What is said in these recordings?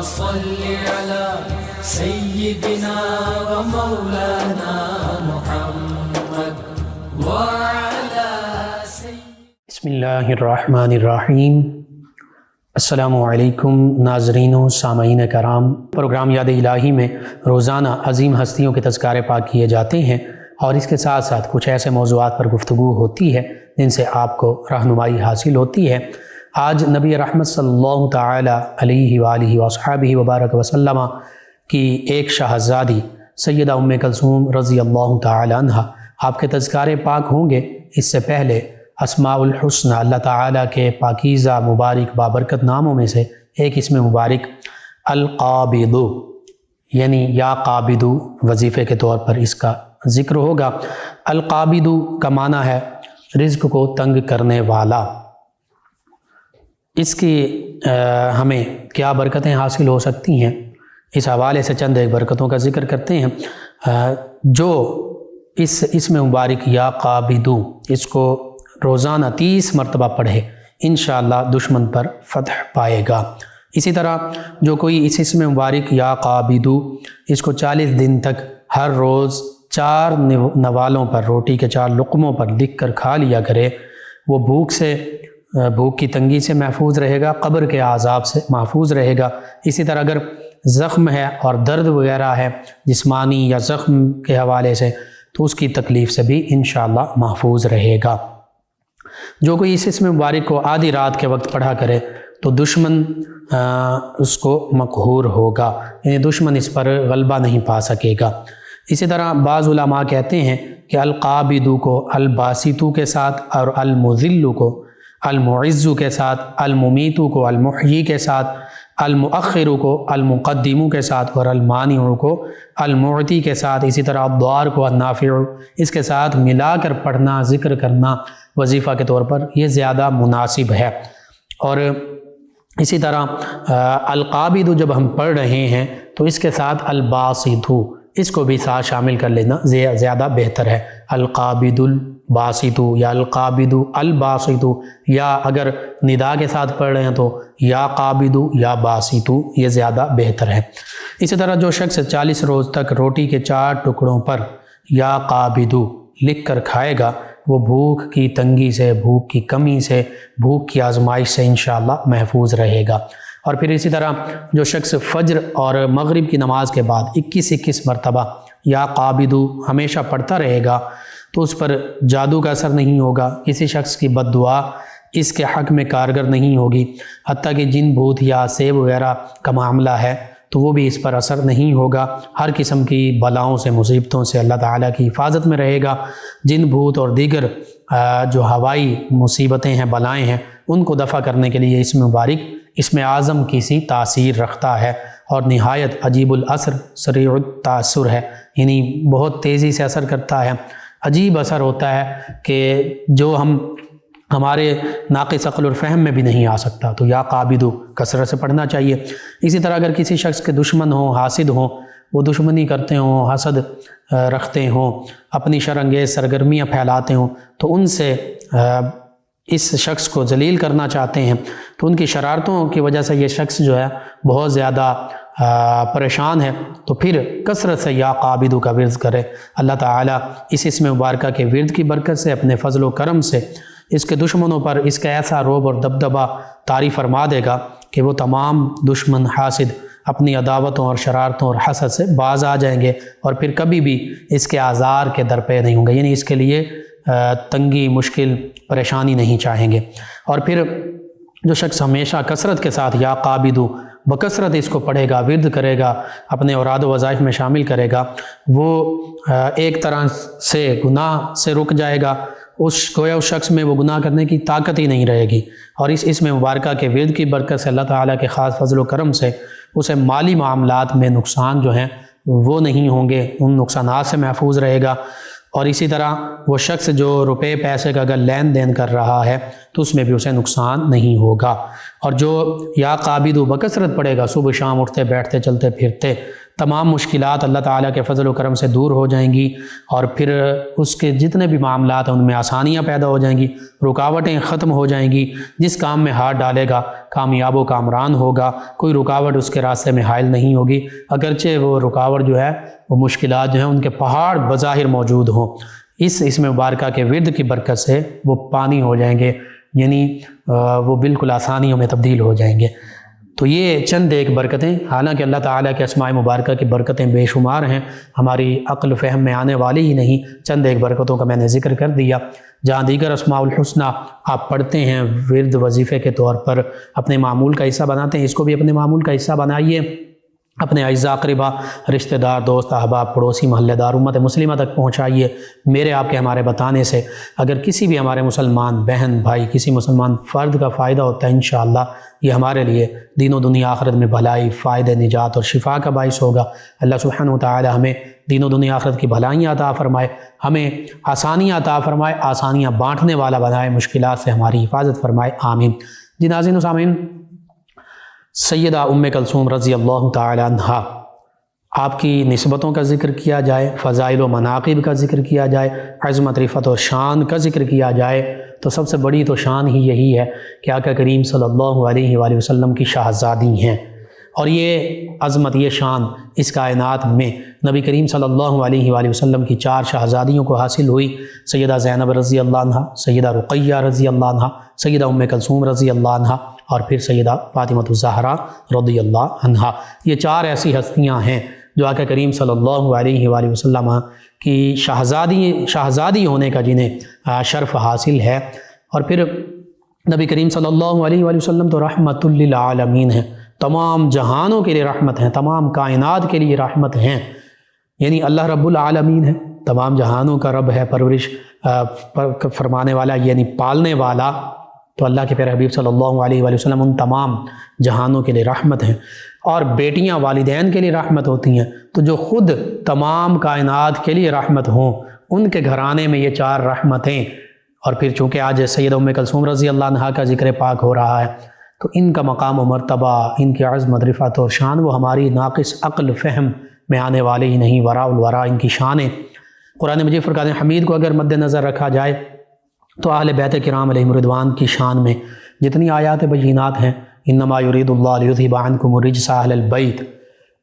صل على سيدنا ومولانا محمد وعلى بسم اللہ الرحمن الرحیم۔ السلام علیکم ناظرین و سامعین کرام۔ پروگرام یاد الہی میں روزانہ عظیم ہستیوں کے تذکارے پاک کیے جاتے ہیں اور اس کے ساتھ ساتھ کچھ ایسے موضوعات پر گفتگو ہوتی ہے جن سے آپ کو رہنمائی حاصل ہوتی ہے۔ آج نبی رحمت صلی اللہ تعالی علیہ وآلہ وصحبہ وبارک وسلم کی ایک شہزادی سیدہ ام کلثوم رضی اللہ تعالی عنہ آپ کے تذکارے پاک ہوں گے۔ اس سے پہلے اسماء الحسنى اللہ تعالیٰ کے پاکیزہ مبارک بابرکت ناموں میں سے ایک اسم مبارک القابض یعنی یا قابض وظیفے کے طور پر اس کا ذکر ہوگا۔ القابض کا معنی ہے رزق کو تنگ کرنے والا۔ اس کی ہمیں کیا برکتیں حاصل ہو سکتی ہیں، اس حوالے سے چند ایک برکتوں کا ذکر کرتے ہیں۔ جو اس اسم مبارک یا قابض اس کو روزانہ 30 مرتبہ پڑھے انشاءاللہ دشمن پر فتح پائے گا۔ اسی طرح جو کوئی اس اسم مبارک یا قابض اس کو 40 دن تک ہر روز 4 نوالوں پر روٹی کے 4 لقموں پر لکھ کر کھا لیا کرے، وہ بھوک کی تنگی سے محفوظ رہے گا، قبر کے عذاب سے محفوظ رہے گا۔ اسی طرح اگر زخم ہے اور درد وغیرہ ہے جسمانی یا زخم کے حوالے سے تو اس کی تکلیف سے بھی انشاءاللہ محفوظ رہے گا۔ جو کوئی اس اسم مبارک کو آدھی رات کے وقت پڑھا کرے تو دشمن اس کو مقہور ہوگا، یعنی دشمن اس پر غلبہ نہیں پا سکے گا۔ اسی طرح بعض علماء کہتے ہیں کہ القابض کو الباسط کے ساتھ اور المذل کو المعز کے ساتھ، الممیت کو المحیی کے ساتھ، المؤخر کو المقدم کے ساتھ اور المانع کو المعطی کے ساتھ، اسی طرح الضار کو النافع اس کے ساتھ ملا کر پڑھنا، ذکر کرنا وظیفہ کے طور پر یہ زیادہ مناسب ہے۔ اور اسی طرح القابض جب ہم پڑھ رہے ہیں تو اس کے ساتھ الباسط اس کو بھی ساتھ شامل کر لینا زیادہ بہتر ہے۔ القابض الباسط یا القابض الباسط، یا اگر ندا کے ساتھ پڑھ رہے ہیں تو یا قابض یا باسط یہ زیادہ بہتر ہے۔ اسی طرح جو شخص 40 روز تک روٹی کے 4 ٹکڑوں پر یا قابض لکھ کر کھائے گا وہ بھوک کی تنگی سے، بھوک کی کمی سے، بھوک کی آزمائش سے انشاءاللہ محفوظ رہے گا۔ اور پھر اسی طرح جو شخص فجر اور مغرب کی نماز کے بعد 21 مرتبہ یا قابض ہمیشہ پڑھتا رہے گا تو اس پر جادو کا اثر نہیں ہوگا، کسی شخص کی بد دعا اس کے حق میں کارگر نہیں ہوگی، حتیٰ کہ جن بھوت یا سیب وغیرہ کا معاملہ ہے تو وہ بھی اس پر اثر نہیں ہوگا۔ ہر قسم کی بلاؤں سے، مصیبتوں سے اللہ تعالیٰ کی حفاظت میں رہے گا۔ جن بھوت اور دیگر جو ہوائی مصیبتیں ہیں، بلائیں ہیں، ان کو دفع کرنے کے لیے اسم مبارک اسم اعظم کی سی تاثیر رکھتا ہے اور نہایت عجیب الاثر سریع التاثر ہے، یعنی بہت تیزی سے اثر کرتا ہے، عجیب اثر ہوتا ہے کہ جو ہمارے ناقص عقل اور فہم میں بھی نہیں آ سکتا۔ تو یا قابض کثرت سے پڑھنا چاہیے۔ اسی طرح اگر کسی شخص کے دشمن ہوں، حاسد ہوں، وہ دشمنی کرتے ہوں، حسد رکھتے ہوں، اپنی شرانگیز سرگرمیاں پھیلاتے ہوں تو ان سے اس شخص کو ذلیل کرنا چاہتے ہیں تو ان کی شرارتوں کی وجہ سے یہ شخص جو ہے بہت زیادہ پریشان ہے، تو پھر کثرت سے یا قابض کا ورد کرے۔ اللہ تعالیٰ اس اسم مبارکہ کے ورد کی برکت سے، اپنے فضل و کرم سے اس کے دشمنوں پر اس کا ایسا رعب اور دبدبہ طاری فرما دے گا کہ وہ تمام دشمن حاسد اپنی عداوتوں اور شرارتوں اور حسد سے باز آ جائیں گے اور پھر کبھی بھی اس کے آزار کے درپے نہیں ہوں گے، یعنی اس کے لیے تنگی، مشکل، پریشانی نہیں چاہیں گے۔ اور پھر جو شخص ہمیشہ کثرت کے ساتھ یا قابض بکثرت اس کو پڑھے گا، ورد کرے گا، اپنے اوراد و وظائف میں شامل کرے گا، وہ ایک طرح سے گناہ سے رک جائے گا، اس شخص میں وہ گناہ کرنے کی طاقت ہی نہیں رہے گی۔ اور اس اسم مبارکہ کے ورد کی برکت سے اللہ تعالیٰ کے خاص فضل و کرم سے اسے مالی معاملات میں نقصان جو ہیں وہ نہیں ہوں گے، ان نقصانات سے محفوظ رہے گا۔ اور اسی طرح وہ شخص جو روپے پیسے کا اگر لین دین کر رہا ہے تو اس میں بھی اسے نقصان نہیں ہوگا۔ اور جو یا قابض بکثرت پڑے گا، صبح شام اٹھتے بیٹھتے چلتے پھرتے تمام مشکلات اللہ تعالیٰ کے فضل و کرم سے دور ہو جائیں گی، اور پھر اس کے جتنے بھی معاملات ہیں ان میں آسانیاں پیدا ہو جائیں گی، رکاوٹیں ختم ہو جائیں گی۔ جس کام میں ہاتھ ڈالے گا کامیاب و کامران ہوگا، کوئی رکاوٹ اس کے راستے میں حائل نہیں ہوگی، اگرچہ وہ رکاوٹ جو ہے وہ مشکلات جو ہیں ان کے پہاڑ بظاہر موجود ہوں، اس میں مبارکہ کے ورد کی برکت سے وہ پانی ہو جائیں گے، یعنی وہ بالکل آسانیوں میں تبدیل ہو جائیں گے۔ تو یہ چند ایک برکتیں، حالانکہ اللہ تعالیٰ کے اسماء مبارکہ کی برکتیں بے شمار ہیں، ہماری عقل فہم میں آنے والی ہی نہیں، چند ایک برکتوں کا میں نے ذکر کر دیا۔ جہاں دیگر اسماء الحسنہ آپ پڑھتے ہیں ورد وظیفے کے طور پر، اپنے معمول کا حصہ بناتے ہیں، اس کو بھی اپنے معمول کا حصہ بنائیے، اپنے اعزاء اقربا، رشتہ دار، دوست، احباب، پڑوسی، محلے دار، امت مسلمہ تک پہنچائیے۔ میرے آپ کے ہمارے بتانے سے اگر کسی بھی ہمارے مسلمان بہن بھائی، کسی مسلمان فرد کا فائدہ ہوتا ہے، انشاءاللہ یہ ہمارے لیے دین و دنیا آخرت میں بھلائی، فائدہ، نجات اور شفا کا باعث ہوگا۔ اللہ سبحانہ وتعالی ہمیں دین و دنیا آخرت کی بھلائیاں عطا فرمائے، ہمیں آسانیاں عطا فرمائے، آسانیاں بانٹنے والا بنائے، مشکلات سے ہماری حفاظت فرمائے، آمین۔ جی ناظرین و سامعین، سیدہ ام کلثوم رضی اللہ تعالی عنہا، آپ کی نسبتوں کا ذکر کیا جائے، فضائل و مناقب کا ذکر کیا جائے، عظمت، رفعت اور شان کا ذکر کیا جائے، تو سب سے بڑی تو شان ہی یہی ہے کہ آقا کریم صلی اللہ علیہ وآلہ وسلم کی شہزادی ہیں، اور یہ عظمت، یہ شان اس کائنات میں نبی کریم صلی اللہ علیہ وآلہ وسلم کی 4 شہزادیوں کو حاصل ہوئی، سیدہ زینب رضی اللہ عنہ، سیدہ رقیہ رضی اللہ عنہ، سیدہ ام کلثوم رضی اللہ عنہ، اور پھر سیدہ فاطمہ الزہرا رضی اللہ عنہا۔ یہ 4 ایسی ہستیاں ہیں جو آقا کریم صلی اللہ علیہ وآلہ وسلم کی شہزادی ہونے کا جنہیں شرف حاصل ہے، اور پھر نبی کریم صلی اللہ علیہ وآلہ وسلم تو رحمت للعالمین ہیں، تمام جہانوں کے لیے رحمت ہیں، تمام کائنات کے لیے رحمت ہیں، یعنی اللہ رب العالمین ہے، تمام جہانوں کا رب ہے، پرورش فرمانے والا یعنی پالنے والا، تو اللہ کے پیارے حبیب صلی اللہ علیہ وآلہ وسلم ان تمام جہانوں کے لیے رحمت ہیں۔ اور بیٹیاں والدین کے لیے رحمت ہوتی ہیں، تو جو خود تمام کائنات کے لیے رحمت ہوں، ان کے گھرانے میں یہ 4 رحمتیں، اور پھر چونکہ آج سیدہ ام کلثوم رضی اللہ عنہا کا ذکر پاک ہو رہا ہے، تو ان کا مقام و مرتبہ، ان کی عظمت، رفعت اور شان وہ ہماری ناقص عقل فہم میں آنے والے ہی نہیں، وراء الورا ان کی شانیں۔ قرآن مجید فرقان حمید کو اگر مد نظر رکھا جائے تو اہل بیت کرام علیہم رضوان کی شان میں جتنی آیات بینات ہیں، انما یرید اللہ لیذھب عنکم الرجس اہل البیت،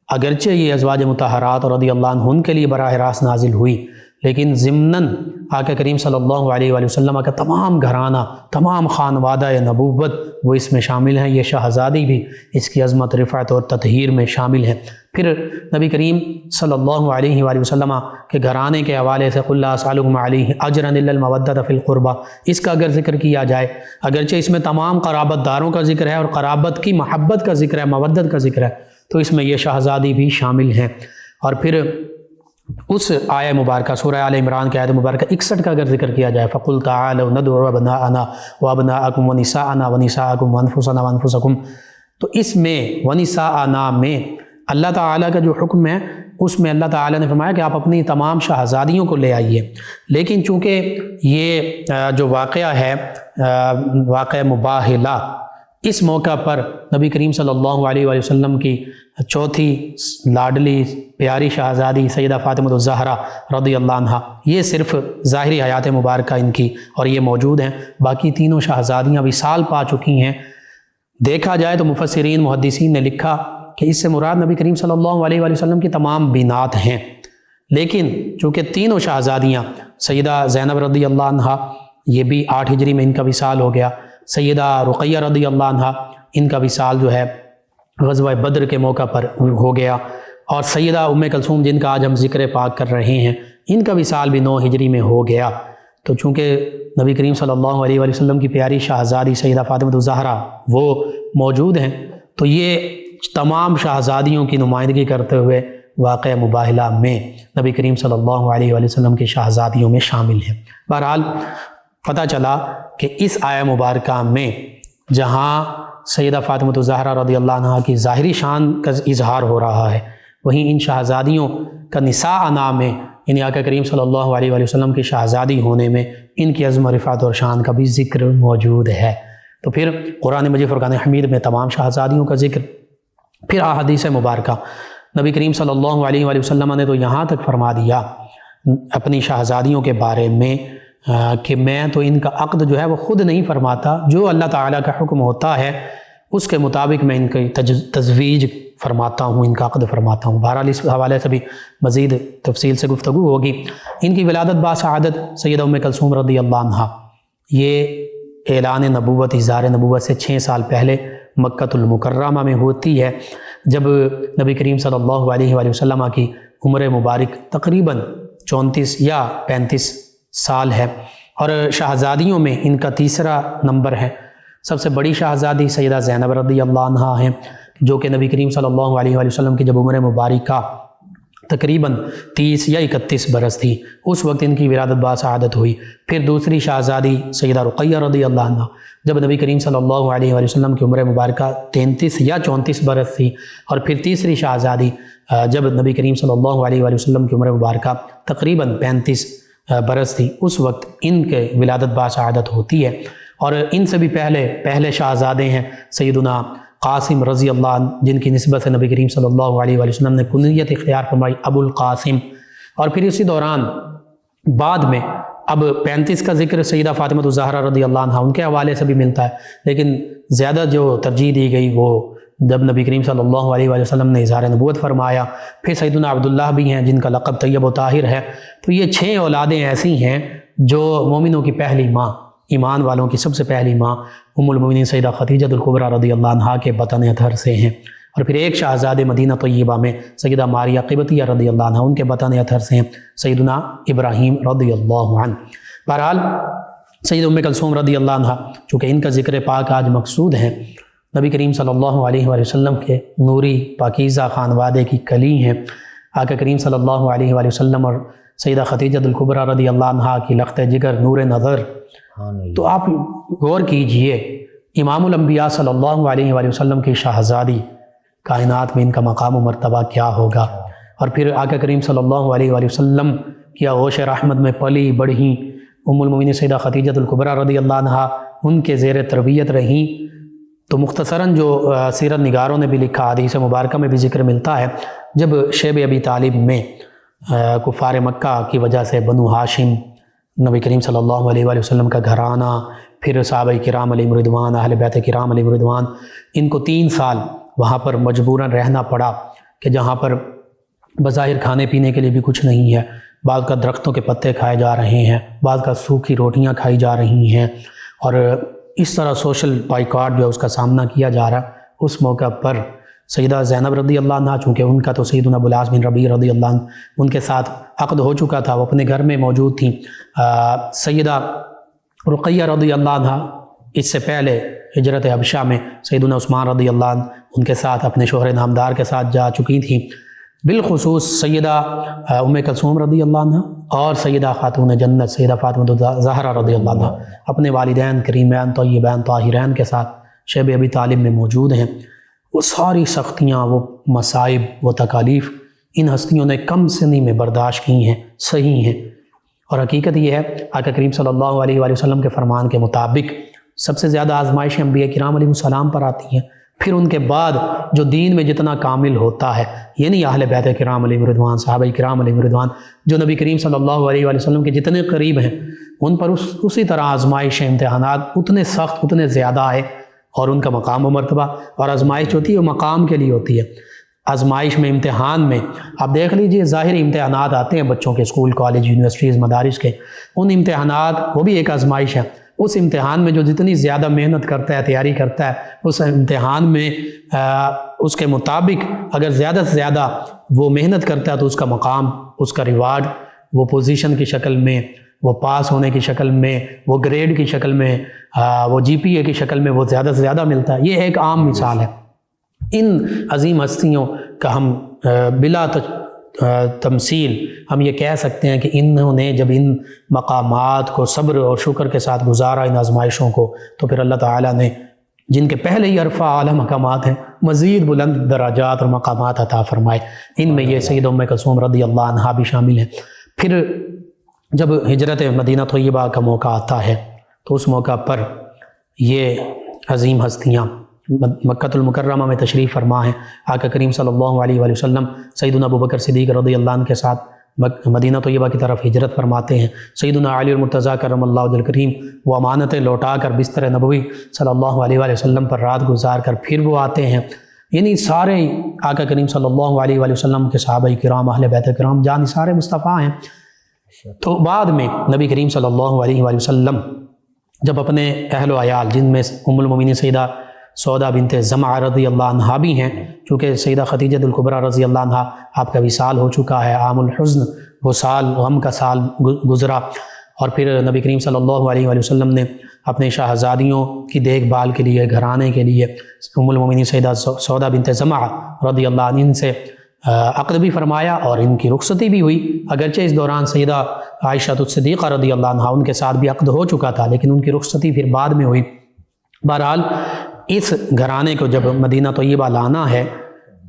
اگرچہ یہ ازواج مطہرات رضی اللہ عنہن کے لیے براہ راست نازل ہوئی، لیکن ضمناً آقا کریم صلی اللہ علیہ وآلہ وسلم کا تمام گھرانہ، تمام خانوادہ نبوت وہ اس میں شامل ہیں، یہ شہزادی بھی اس کی عظمت، رفعت اور تطہیر میں شامل ہیں۔ پھر نبی کریم صلی اللہ علیہ وآلہ وسلم کے گھرانے کے حوالے سے قل لا اسألکم علیہ اجرا الا المودۃ فی القربہ، اس کا اگر ذکر کیا جائے، اگرچہ اس میں تمام قرابت داروں کا ذکر ہے اور قرابت کی محبت کا ذکر ہے، مودت کا ذکر ہے، تو اس میں یہ شہزادی بھی شامل ہیں۔ اور پھر اس آیہ مبارکہ سورہ آل عمران کی آیت مبارکہ 61 کا اگر ذکر کیا جائے، فَقُلْ تَعَالَوْا نَدْعُ أَبْنَاءَنَا وَأَبْنَاءَكُمْ وَنِسَاءَنَا وَنِسَاءَكُمْ وَأَنفُسَنَا وَأَنفُسَكُمْ، تو اس میں وَنِسَاءَنَا میں اللہ تعالیٰ کا جو حکم ہے، اس میں اللہ تعالیٰ نے فرمایا کہ آپ اپنی تمام شہزادیوں کو لے آئیے، لیکن چونکہ یہ جو واقعہ ہے، واقعہ مباہلہ، اس موقع پر نبی کریم صلی اللہ علیہ وآلہ وسلم کی 4تھی لاڈلی پیاری شہزادی سیدہ فاطمہ الزہرا رضی اللہ عنہا، یہ صرف ظاہری حیات مبارکہ ان کی اور یہ موجود ہیں، باقی تینوں شہزادیاں وصال پا چکی ہیں۔ دیکھا جائے تو مفسرین محدثین نے لکھا کہ اس سے مراد نبی کریم صلی اللہ علیہ وآلہ وسلم کی تمام بینات ہیں، لیکن چونکہ تینوں شہزادیاں، سیدہ زینب رضی اللہ عنہا یہ بھی 8 ہجری میں ان کا وصال ہو گیا، سیدہ رقیہ رضی اللہ عنہا ان کا وصال جو ہے غزوہ بدر کے موقع پر ہو گیا، اور سیدہ ام کلثوم جن کا آج ہم ذکر پاک کر رہے ہیں، ان کا وصال بھی 9 ہجری میں ہو گیا۔ تو چونکہ نبی کریم صلی اللہ علیہ وآلہ وسلم کی پیاری شہزادی سیدہ فاطمہ الزہرا وہ موجود ہیں، تو یہ تمام شہزادیوں کی نمائندگی کرتے ہوئے واقعہ مباہلہ میں نبی کریم صلی اللہ علیہ وآلہ وسلم کی شہزادیوں میں شامل ہیں۔ بہرحال پتہ چلا کہ اس آیہ مبارکہ میں جہاں سیدہ فاطمہ الزہرا رضی اللہ عنہا کی ظاہری شان کا اظہار ہو رہا ہے، وہیں ان شہزادیوں کا نساء میں، یعنی آقا کریم صلی اللہ علیہ وآلہ وسلم کی شہزادی ہونے میں ان کی عظمت، رفعت اور شان کا بھی ذکر موجود ہے۔ تو پھر قرآن مجید فرقان حمید میں تمام شہزادیوں کا ذکر، پھر احادیث مبارکہ نبی کریم صلی اللہ علیہ وآلہ وسلم نے تو یہاں تک فرما دیا اپنی شہزادیوں کے بارے میں کہ میں تو ان کا عقد جو ہے وہ خود نہیں فرماتا، جو اللہ تعالیٰ کا حکم ہوتا ہے اس کے مطابق میں ان کی تزویج فرماتا ہوں، ان کا عقد فرماتا ہوں۔ بہرحال اس حوالے سے بھی مزید تفصیل سے گفتگو ہوگی۔ ان کی ولادت باسعادت سیدہ ام کلثوم رضی اللہ عنہ، یہ اعلان نبوت، اظہار نبوت سے 6 سال پہلے مکۃ المکرمہ میں ہوتی ہے، جب نبی کریم صلی اللہ علیہ وآلہ وسلم کی عمر مبارک تقریباً 34 یا 35 سال ہے، اور شہزادیوں میں ان کا تیسرا نمبر ہے۔ سب سے بڑی شہزادی سیدہ زینب رضی اللہ عنہ ہیں، جو کہ نبی کریم صلی اللہ علیہ وآلہ وسلم کی جب عمر مبارکہ تقریباً 30 یا 31 برس تھی، اس وقت ان کی ولادت باسعادت ہوئی۔ پھر دوسری شہزادی سیدہ رقیہ رضی اللہ عنہ، جب نبی کریم صلی اللہ علیہ وآلہ وسلم کی عمر مبارکہ 33 یا 34 برس تھی، اور پھر تیسری شہزادی جب نبی کریم صلی اللہ علیہ وآلہ وسلم کی عمر مبارکہ تقریباً 35 برس تھی، اس وقت ان کے ولادت باسعادت ہوتی ہے۔ اور ان سے بھی پہلے شہزادے ہیں سیدنا قاسم رضی اللہ عنہ، جن کی نسبت سے نبی کریم صلی اللہ علیہ وآلہ وسلم نے کنیت اختیار فرمائی ابو القاسم۔ اور پھر اسی دوران بعد میں اب 35 کا ذکر سیدہ فاطمہ الزہرا رضی اللہ عنہ ان کے حوالے سے بھی ملتا ہے، لیکن زیادہ جو ترجیح دی گئی وہ جب نبی کریم صلی اللہ علیہ وآلہ وسلم نے اظہار نبوت فرمایا۔ پھر سیدنا عبداللہ بھی ہیں جن کا لقب طیب و طاہر ہے۔ تو یہ 6 اولادیں ایسی ہیں جو مومنوں کی پہلی ماں، ایمان والوں کی سب سے پہلی ماں ام المومنین سیدہ خدیجہ الکبریٰ رضی اللہ عنہا کے بطن اطہر سے ہیں، اور پھر ایک شہزادے مدینہ طیبہ میں سیدہ ماریہ قبطیہ رضی اللہ عنہ، ان کے بطن اطہر سے ہیں سیدنا ابراہیم رضی اللہ عنہ۔ بہرحال سیدہ ام کلثوم رضی اللہ عنہ، چونکہ ان کا ذکر پاک آج مقصود ہے، نبی کریم صلی اللہ علیہ وآلہ وسلم کے نوری پاکیزہ خانوادے کی کلی ہیں۔ آقا کریم صلی اللہ علیہ وآلہ وسلم اور سیدہ خدیجہ الکبریٰ رضی اللہ عنہا کی لخت جگر، نور نظر۔ تو آپ غور کیجئے، امام الانبیاء صلی اللہ علیہ وآلہ وسلم کی شہزادی، کائنات میں ان کا مقام و مرتبہ کیا ہوگا۔ اور پھر آقا کریم صلی اللہ علیہ وآلہ وسلم کی آغوش رحمت میں پلی بڑھی ام المومنین سیدہ خدیجہ الکبریٰ رضی اللہ عنہا ان کے زیر تربیت رہیں۔ تو مختصراً جو سیرت نگاروں نے بھی لکھا، حدیث مبارکہ میں بھی ذکر ملتا ہے، جب شیب ابی طالب میں کفار مکہ کی وجہ سے بنو ہاشم، نبی کریم صلی اللہ علیہ وآلہ وسلم کا گھرانہ، پھر صحابہ کرام علیہم رضوان، اہل بیت کرام علیہم رضوان، ان کو 3 سال وہاں پر مجبوراً رہنا پڑا، کہ جہاں پر بظاہر کھانے پینے کے لیے بھی کچھ نہیں ہے، بعض کا درختوں کے پتے کھائے جا رہے ہیں، بعض کا سوکھی روٹیاں کھائی جا رہی ہیں، اور اس طرح سوشل بائیکاٹ جو ہے اس کا سامنا کیا جا رہا ہے۔ اس موقع پر سیدہ زینب رضی اللہ عنہ، چونکہ ان کا تو سیدنا ابو العاص بن ربیع رضی اللہ عنہ ان کے ساتھ عقد ہو چکا تھا، وہ اپنے گھر میں موجود تھیں۔ سیدہ رقیہ رضی اللہ عنہ اس سے پہلے ہجرت حبشہ میں سیدنا عثمان رضی اللہ عنہ ان کے ساتھ اپنے شوہر نامدار کے ساتھ جا چکی تھیں۔ بالخصوص سیدہ ام کلثوم رضی اللہ عنہ اور سیدہ خاتون جنت سیدہ فاطمہ الزہرا رضی اللہ عنہ اپنے والدین کریمین طیبین طاہرین کے ساتھ شیب ابی طالب میں موجود ہیں۔ وہ ساری سختیاں، وہ مصائب، وہ تکالیف ان ہستیوں نے کم سنی میں برداشت کی ہیں، صحیح ہیں۔ اور حقیقت یہ ہے، آقا کریم صلی اللہ علیہ وآلہ وسلم کے فرمان کے مطابق سب سے زیادہ آزمائش انبیاء کرام علیہ السلام پر آتی ہیں۔ پھر ان کے بعد جو دین میں جتنا کامل ہوتا ہے، یعنی اہل بیت کرام علیہ رضوان، صحابہ کرام علیہ رضوان، جو نبی کریم صلی اللہ علیہ وآلہ وسلم کے جتنے قریب ہیں، ان پر اسی طرح آزمائش امتحانات اتنے سخت، اتنے زیادہ آئے، اور ان کا مقام و مرتبہ اور آزمائش ہوتی ہے وہ مقام کے لیے ہوتی ہے۔ آزمائش میں، امتحان میں آپ دیکھ لیجئے، ظاہری امتحانات آتے ہیں بچوں کے، اسکول، کالج، یونیورسٹیز، مدارس کے، ان امتحانات وہ بھی ایک آزمائش ہے۔ اس امتحان میں جو جتنی زیادہ محنت کرتا ہے، تیاری کرتا ہے، اس امتحان میں اس کے مطابق اگر زیادہ سے زیادہ وہ محنت کرتا ہے تو اس کا مقام، اس کا ریوارڈ، وہ پوزیشن کی شکل میں، وہ پاس ہونے کی شکل میں، وہ گریڈ کی شکل میں، وہ جی پی اے کی شکل میں وہ زیادہ سے زیادہ ملتا ہے۔ یہ ایک عام مثال ہے۔ ان عظیم ہستیوں کا ہم بلا تمثیل ہم یہ کہہ سکتے ہیں کہ انہوں نے جب ان مقامات کو صبر اور شکر کے ساتھ گزارا، ان آزمائشوں کو، تو پھر اللہ تعالیٰ نے جن کے پہلے ہی عرفہ اعلیٰ مقامات ہیں، مزید بلند درجات اور مقامات عطا فرمائے۔ ان میں یہ سیدہ ام کلثوم رضی اللہ عنہا بھی شامل ہیں۔ پھر جب ہجرت مدینہ طیبہ کا موقع آتا ہے تو اس موقع پر یہ عظیم ہستیاں مکۃ المکرمہ میں تشریف فرما ہیں، آقا کریم صلی اللہ علیہ وآلہ وسلم سیدنا ابوبکر صدیق رضی اللہ عنہ کے ساتھ مدینہ طیبہ کی طرف ہجرت فرماتے ہیں، سیدنا علی المرتضیٰ کرم اللہ وجہ الکریم وہ امانتیں لوٹا کر بستر نبوی صلی اللہ علیہ وآلہ وسلم پر رات گزار کر پھر وہ آتے ہیں، یعنی سارے آقا کریم صلی اللہ علیہ وآلہ وسلم کے صحابہ کرام، اہل بیت کرام جان سارے مصطفیٰ ہیں۔ تو بعد میں نبی کریم صلی اللہ علیہ وآلہ وسلم جب اپنے اہل و عیال، جن میں ام المومنین سیدہ سودا بنت زمعہ رضی اللہ عنہا بھی ہیں، چونکہ سیدہ خدیجہ الکبریٰ رضی اللہ عنہا آپ کا وصال ہو چکا ہے، عام الحزن وہ سال غم کا سال گزرا، اور پھر نبی کریم صلی اللہ علیہ وآلہ وسلم نے اپنے شاہزادیوں کی دیکھ بھال کے لیے، گھرانے کے لیے ام المومنین سیدہ سودا بنت زمعہ رضی اللہ عنہ سے عقد بھی فرمایا اور ان کی رخصتی بھی ہوئی، اگرچہ اس دوران سیدہ عائشہ الصدیقہ رضی اللہ عنہا ان کے ساتھ بھی عقد ہو چکا تھا، لیکن ان کی رخصتی پھر بعد میں ہوئی۔ بہرحال اس گھرانے کو جب مدینہ طیبہ لانا ہے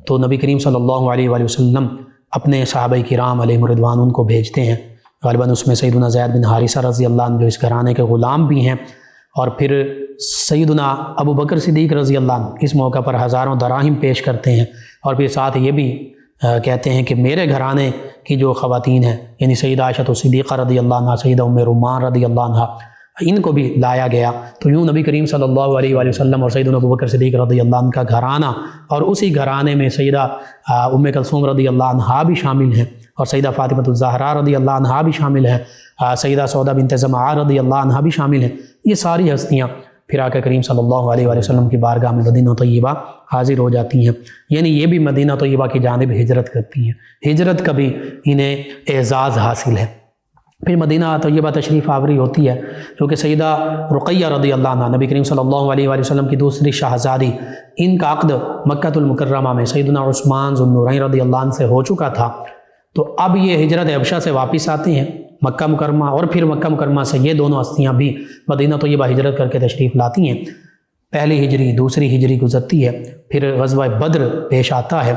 تو نبی کریم صلی اللہ علیہ وآلہ وسلم اپنے صحابہ کرام علیہم رضوان ان کو بھیجتے ہیں، غالباً اس میں سیدنا زید بن حارثہ رضی اللہ عنہ جو اس گھرانے کے غلام بھی ہیں، اور پھر سیدنا ابو بکر صدیق رضی اللہ عنہ اس موقع پر ہزاروں دراہم پیش کرتے ہیں، اور پھر ساتھ یہ بھی کہتے ہیں کہ میرے گھرانے کی جو خواتین ہیں، یعنی سیدہ عائشہ صدیقہ رضی اللہ عنہ، سیدہ ام رومان رضی اللہ عنہ، ان کو بھی لایا گیا۔ تو یوں نبی کریم صلی اللہ علیہ وآلہ وسلم اور سیدنا ابو بکر صدیق رضی اللہ عنہ کا گھرانہ، اور اسی گھرانے میں سیدہ ام کلثوم رضی اللہ عنہا بھی شامل ہیں، اور سیدہ فاطمہ الزہراء رضی اللہ عنہا بھی شامل ہیں، سیدہ سودا بنت زمعہ رضی اللہ عنہا بھی شامل ہیں۔ یہ ساری ہستیاں پھر آقا کریم صلی اللہ علیہ وآلہ وسلم کی بارگاہ میں مدینہ طیبہ حاضر ہو جاتی ہیں، یعنی یہ بھی مدینہ طیبہ کی جانب ہجرت کرتی ہیں، ہجرت کا بھی انہیں اعزاز حاصل ہے۔ پھر مدینہ طیبہ تشریف آوری ہوتی ہے، کیونکہ سیدہ رقیہ رضی اللہ عنہ نبی کریم صلی اللہ علیہ وآلہ وسلم کی دوسری شہزادی، ان کا عقد مکۃ المکرمہ میں سیدنا عثمان ذو النورین رضی اللہ عنہ سے ہو چکا تھا، تو اب یہ ہجرت حبشہ سے واپس آتے ہیں مکہ مکرمہ، اور پھر مکہ مکرمہ سے یہ دونوں ہستیاں بھی مدینہ طیبہ ہجرت کر کے تشریف لاتی ہیں۔ پہلی ہجری، دوسری ہجری گزرتی ہے، پھر غزوہ بدر پیش آتا ہے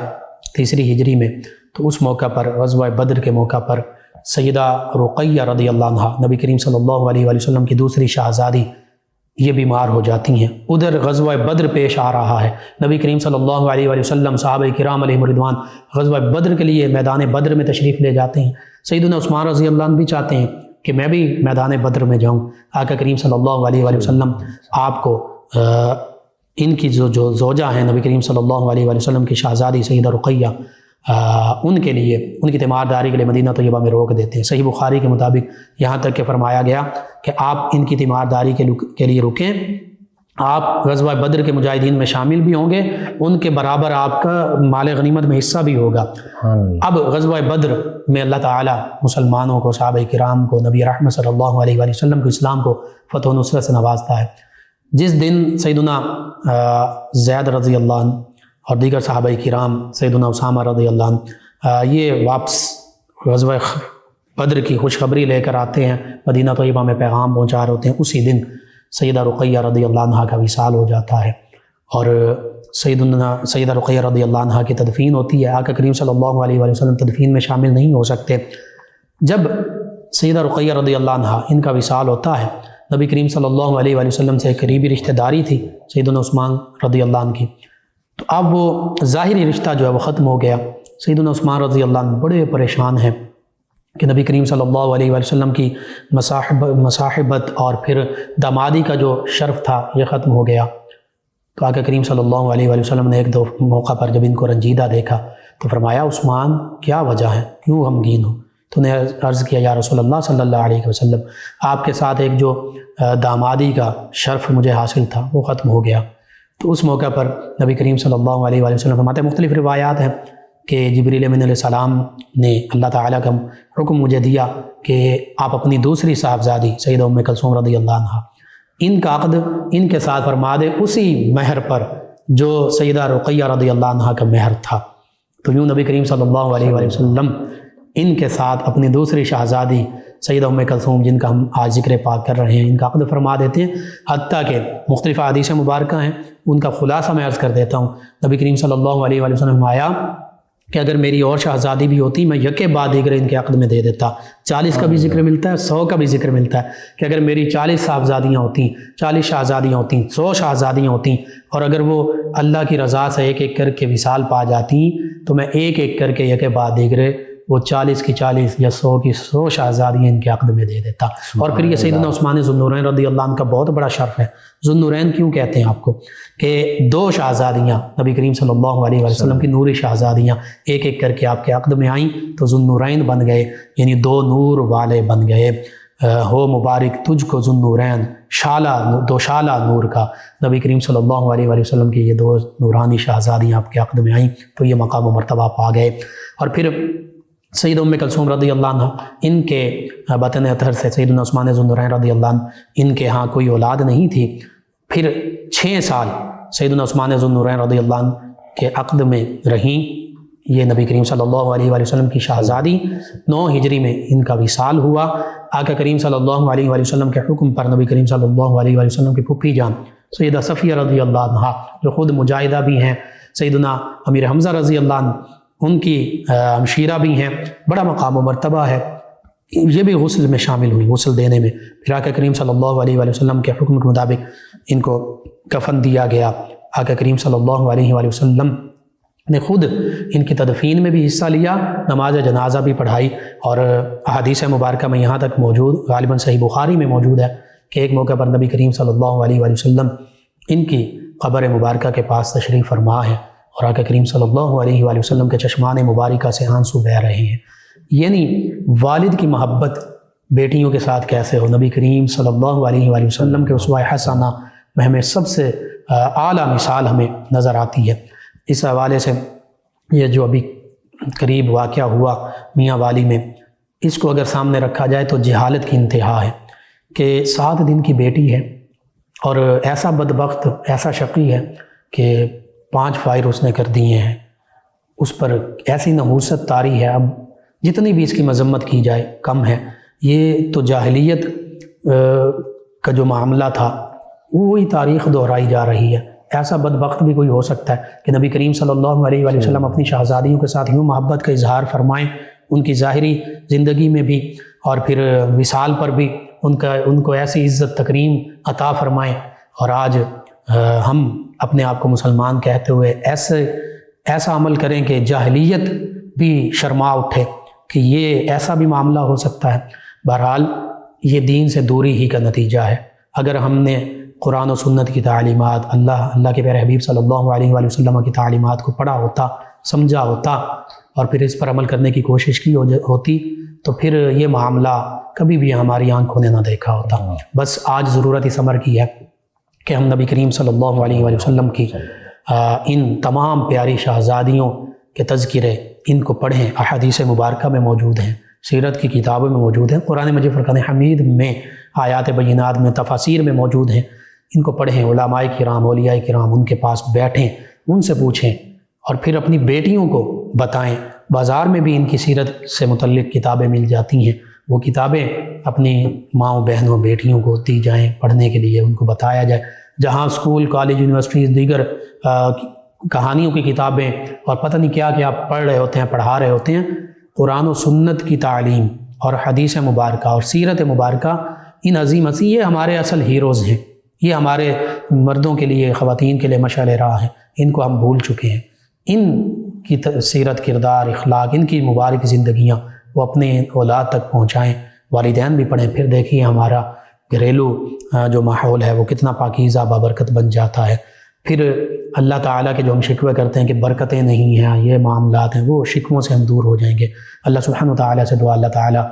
تیسری ہجری میں، تو اس موقع پر غزوہ بدر کے موقع پر سیدہ رقیہ رضی اللہ عنہ نبی کریم صلی اللہ علیہ وآلہ وسلم کی دوسری شہزادی یہ بیمار ہو جاتی ہیں، ادھر غزوہ بدر پیش آ رہا ہے، نبی کریم صلی اللہ علیہ وآلہ وسلم صحابہ کرام علیہم رضوان غزوہ بدر کے لیے میدان بدر میں تشریف لے جاتے ہیں۔ سیدنا عثمان رضی اللہ عنہ بھی چاہتے ہیں کہ میں بھی میدان بدر میں جاؤں، آقا کریم صلی اللہ علیہ وآلہ وسلم آپ کو ان کی جو زوجہ ہیں نبی کریم صلی اللہ علیہ وآلہ وسلم کی شہزادی سیدہ رقیہ، ان کے لیے، ان کی تیمارداری کے لیے مدینہ طیبہ میں روک دیتے ہیں۔ صحیح بخاری کے مطابق یہاں تک کہ فرمایا گیا کہ آپ ان کی تیمارداری کے لیے رکیں، آپ غزوہ بدر کے مجاہدین میں شامل بھی ہوں گے، ان کے برابر آپ کا مال غنیمت میں حصہ بھی ہوگا۔ اب غزوہ بدر میں اللہ تعالیٰ مسلمانوں کو، صحابہ کرام کو، نبی رحمت صلی اللہ علیہ وآلہ وسلم کو، اسلام کو فتح و نصرت سے نوازتا ہے۔ جس دن سیدنا زید رضی اللہ عنہ اور دیگر صحابہ کرام، سیدنا اسامہ رضی اللہ عنہ، یہ واپس غزوہ بدر کی خوشخبری لے کر آتے ہیں، مدینہ طیبہ میں پیغام پہنچا رہے ہوتے ہیں، اسی دن سیدہ رقیہ رضی اللہ عنہ کا وصال ہو جاتا ہے، اور سیدہ رقیہ رضی اللہ عنہ کی تدفین ہوتی ہے۔ آقا کریم صلی اللہ علیہ وآلہ وسلم تدفین میں شامل نہیں ہو سکتے۔ جب سیدہ رقیہ رضی اللہ عنہ ان کا وصال ہوتا ہے، نبی کریم صلی اللہ علیہ وآلہ وسلم سے ایک قریبی رشتہ داری تھی سیدنا عثمان رضی اللہ عنہ کی، تو اب وہ ظاہری رشتہ جو ہے وہ ختم ہو گیا۔ سیدنا عثمان رضی اللہ عنہ بڑے پریشان ہیں کہ نبی کریم صلی اللہ علیہ وآلہ وسلم کی مصاحبت اور پھر دامادی کا جو شرف تھا یہ ختم ہو گیا۔ تو آقا کریم صلی اللہ علیہ وآلہ وسلم نے ایک دو موقع پر جب ان کو رنجیدہ دیکھا تو فرمایا، عثمان کیا وجہ ہے، کیوں غمگین ہو؟ تو نے عرض کیا، یا رسول اللہ صلی اللہ علیہ وسلم، آپ کے ساتھ ایک جو دامادی کا شرف مجھے حاصل تھا وہ ختم ہو گیا۔ تو اس موقع پر نبی کریم صلی اللہ علیہ وآلہ وسلم فرماتے ہیں، مختلف روایات ہیں کہ جبریل امین علیہ السلام نے اللہ تعالیٰ کا حکم مجھے دیا کہ آپ اپنی دوسری صاحبزادی سیدہ ام کلثوم رضی اللہ عنہ، ان کا عقد ان کے ساتھ فرما دے اسی مہر پر جو سیدہ رقیہ رضی اللہ عنہ کا مہر تھا۔ تو یوں نبی کریم صلی اللہ علیہ وآلہ وسلم ان کے ساتھ اپنی دوسری شہزادی سیدہ ام کلثوم، جن کا ہم آج ذکر پاک کر رہے ہیں، ان کا عقد فرما دیتے ہیں، حتیٰ کہ مختلف احادیث مبارکہ ہیں، ان کا خلاصہ میں عرض کر دیتا ہوں۔ نبی کریم صلی اللہ علیہ وآلہ وسلم آیا کہ اگر میری اور شہزادی بھی ہوتی میں یکے بعد دیگر ان کے عقد میں دے دیتا۔ 40 کا بھی ذکر ملتا ہے، 100 کا بھی ذکر ملتا ہے کہ اگر میری 40 صاحبزادیاں ہوتیں، 40 شہزادیاں ہوتیں، 100 شہزادیاں ہوتیں، اور اگر وہ اللہ کی رضا سے ایک ایک کر کے وصال پا جاتی تو میں ایک ایک کر کے یکے بعد دیگر وہ 40 کی 40 یا 100 کی 100 شہزادیاں ان کے عقد میں دے دیتا۔ اور پھر یہ سیدنا عثمان ذو النورین رضی اللہ عنہ کا بہت بڑا شرف ہے۔ ذو النورین کیوں کہتے ہیں آپ کو؟ کہ 2 شہزادیاں نبی کریم صلی اللہ علیہ وسلم کی نوری شہزادیاں ایک ایک کر کے آپ کے عقد میں آئیں تو ذو النورین بن گئے، یعنی 2 نور والے بن گئے۔ ہو مبارک تجھ کو ذو النورین، شالہ 2 شالہ نور کا۔ نبی کریم صلی اللہ علیہ وسلم کی یہ 2 نورانی شہزادیاں آپ کے عقد میں آئیں تو یہ مقام و مرتبہ پا گئے۔ اور پھر سید ام کلثوم رضی اللہ عنہ، ان کے بطن اطہر سے سیدنا عثمان ذو النورین رضی اللہ عنہ، ان کے ہاں کوئی اولاد نہیں تھی۔ پھر 6 سال سیدنا عثمان ذو النورین رضی اللہ عنہ کے عقد میں رہیں۔ یہ نبی کریم صلی اللہ علیہ وسلم کی شہزادی 9 ہجری میں ان کا وصال ہوا۔ آقا کریم صلی اللہ علیہ وسلم کے حکم پر نبی کریم صلی اللہ علیہ وسلم کی پھوپھی جان سیدہ صفیہ رضی اللہ عنہ، جو خود مجاہدہ بھی ہیں، سیدنا امیر حمزہ رضی اللہ عنہ ان کی ہمشیرہ بھی ہیں، بڑا مقام و مرتبہ ہے، یہ بھی غسل میں شامل ہوئی، غسل دینے میں۔ پھر آقا کریم صلی اللہ علیہ وسلم کے حکم کے مطابق ان کو کفن دیا گیا۔ آقا کریم صلی اللہ علیہ وسلم نے خود ان کی تدفین میں بھی حصہ لیا، نماز جنازہ بھی پڑھائی، اور احادیث مبارکہ میں یہاں تک موجود، غالباً صحیح بخاری میں موجود ہے کہ ایک موقع پر نبی کریم صلی اللہ علیہ وسلم ان کی قبر مبارکہ کے پاس تشریف فرما ہے، اور آقا کریم صلی اللہ علیہ وسلم کے چشمان مبارکہ سے آنسو بہہ رہے ہیں۔ یعنی والد کی محبت بیٹیوں کے ساتھ کیسے ہو، نبی کریم صلی اللہ علیہ وسلم کے اسوہ حسنہ میں ہمیں سب سے اعلیٰ مثال ہمیں نظر آتی ہے۔ اس حوالے سے یہ جو ابھی قریب واقعہ ہوا میاں والی میں، اس کو اگر سامنے رکھا جائے تو جہالت کی انتہا ہے کہ 7 دن کی بیٹی ہے، اور ایسا بدبخت، ایسا شقی ہے کہ 5 فائر اس نے کر دیے ہیں، اس پر ایسی نحوست طاری ہے۔ اب جتنی بھی اس کی مذمت کی جائے کم ہے۔ یہ تو جاہلیت کا جو معاملہ تھا وہی تاریخ دہرائی جا رہی ہے۔ ایسا بدبخت بھی کوئی ہو سکتا ہے کہ نبی کریم صلی اللہ علیہ وسلم اپنی شہزادیوں کے ساتھ یوں محبت کا اظہار فرمائیں، ان کی ظاہری زندگی میں بھی اور پھر وصال پر بھی ان کو ایسی عزت تکریم عطا فرمائیں، اور آج ہم اپنے آپ کو مسلمان کہتے ہوئے ایسا عمل کریں کہ جاہلیت بھی شرما اٹھے کہ یہ ایسا بھی معاملہ ہو سکتا ہے۔ بہرحال یہ دین سے دوری ہی کا نتیجہ ہے۔ اگر ہم نے قرآن و سنت کی تعلیمات، اللہ کے پیارے حبیب صلی اللہ علیہ وسلم کی تعلیمات کو پڑھا ہوتا، سمجھا ہوتا، اور پھر اس پر عمل کرنے کی کوشش کی ہوتی تو پھر یہ معاملہ کبھی بھی ہماری آنکھوں نے نہ دیکھا ہوتا۔ بس آج ضرورت اس امر کی ہے کہ ہم نبی کریم صلی اللہ علیہ وسلم کی ان تمام پیاری شہزادیوں کے تذکرے ان کو پڑھیں، احادیث مبارکہ میں موجود ہیں، سیرت کی کتابوں میں موجود ہیں، قرآن مجید فرقان حمید میں، آیات بینات میں، تفاسیر میں موجود ہیں، ان کو پڑھیں۔ علماء کرام، اولیاء کرام ان کے پاس بیٹھیں، ان سے پوچھیں، اور پھر اپنی بیٹیوں کو بتائیں۔ بازار میں بھی ان کی سیرت سے متعلق کتابیں مل جاتی ہیں، وہ کتابیں اپنی ماؤں بہنوں بیٹیوں کو دی جائیں پڑھنے کے لیے، ان کو بتایا جائے۔ جہاں اسکول، کالج، یونیورسٹیز، دیگر کہانیوں کی کتابیں اور پتہ نہیں کیا کیا پڑھ رہے ہوتے ہیں، پڑھا رہے ہوتے ہیں، قرآن و سنت کی تعلیم اور حدیث مبارکہ اور سیرت مبارکہ، ان عظیم یہ ہمارے اصل ہیروز ہیں، یہ ہمارے مردوں کے لیے، خواتین کے لیے مشعل راہ ہیں، ان کو ہم بھول چکے ہیں۔ ان کی سیرت، کردار، اخلاق، ان کی مبارک زندگیاں وہ اپنے اولاد تک پہنچائیں، والدین بھی پڑھیں، پھر دیکھیے ہمارا گھریلو جو ماحول ہے وہ کتنا پاکیزہ بابرکت بن جاتا ہے۔ پھر اللہ تعالیٰ کے جو ہم شکوے کرتے ہیں کہ برکتیں نہیں ہیں، یہ معاملات ہیں، وہ شکووں سے ہم دور ہو جائیں گے۔ اللہ سبحانہ و تعالیٰ سے دعا، اللہ تعالیٰ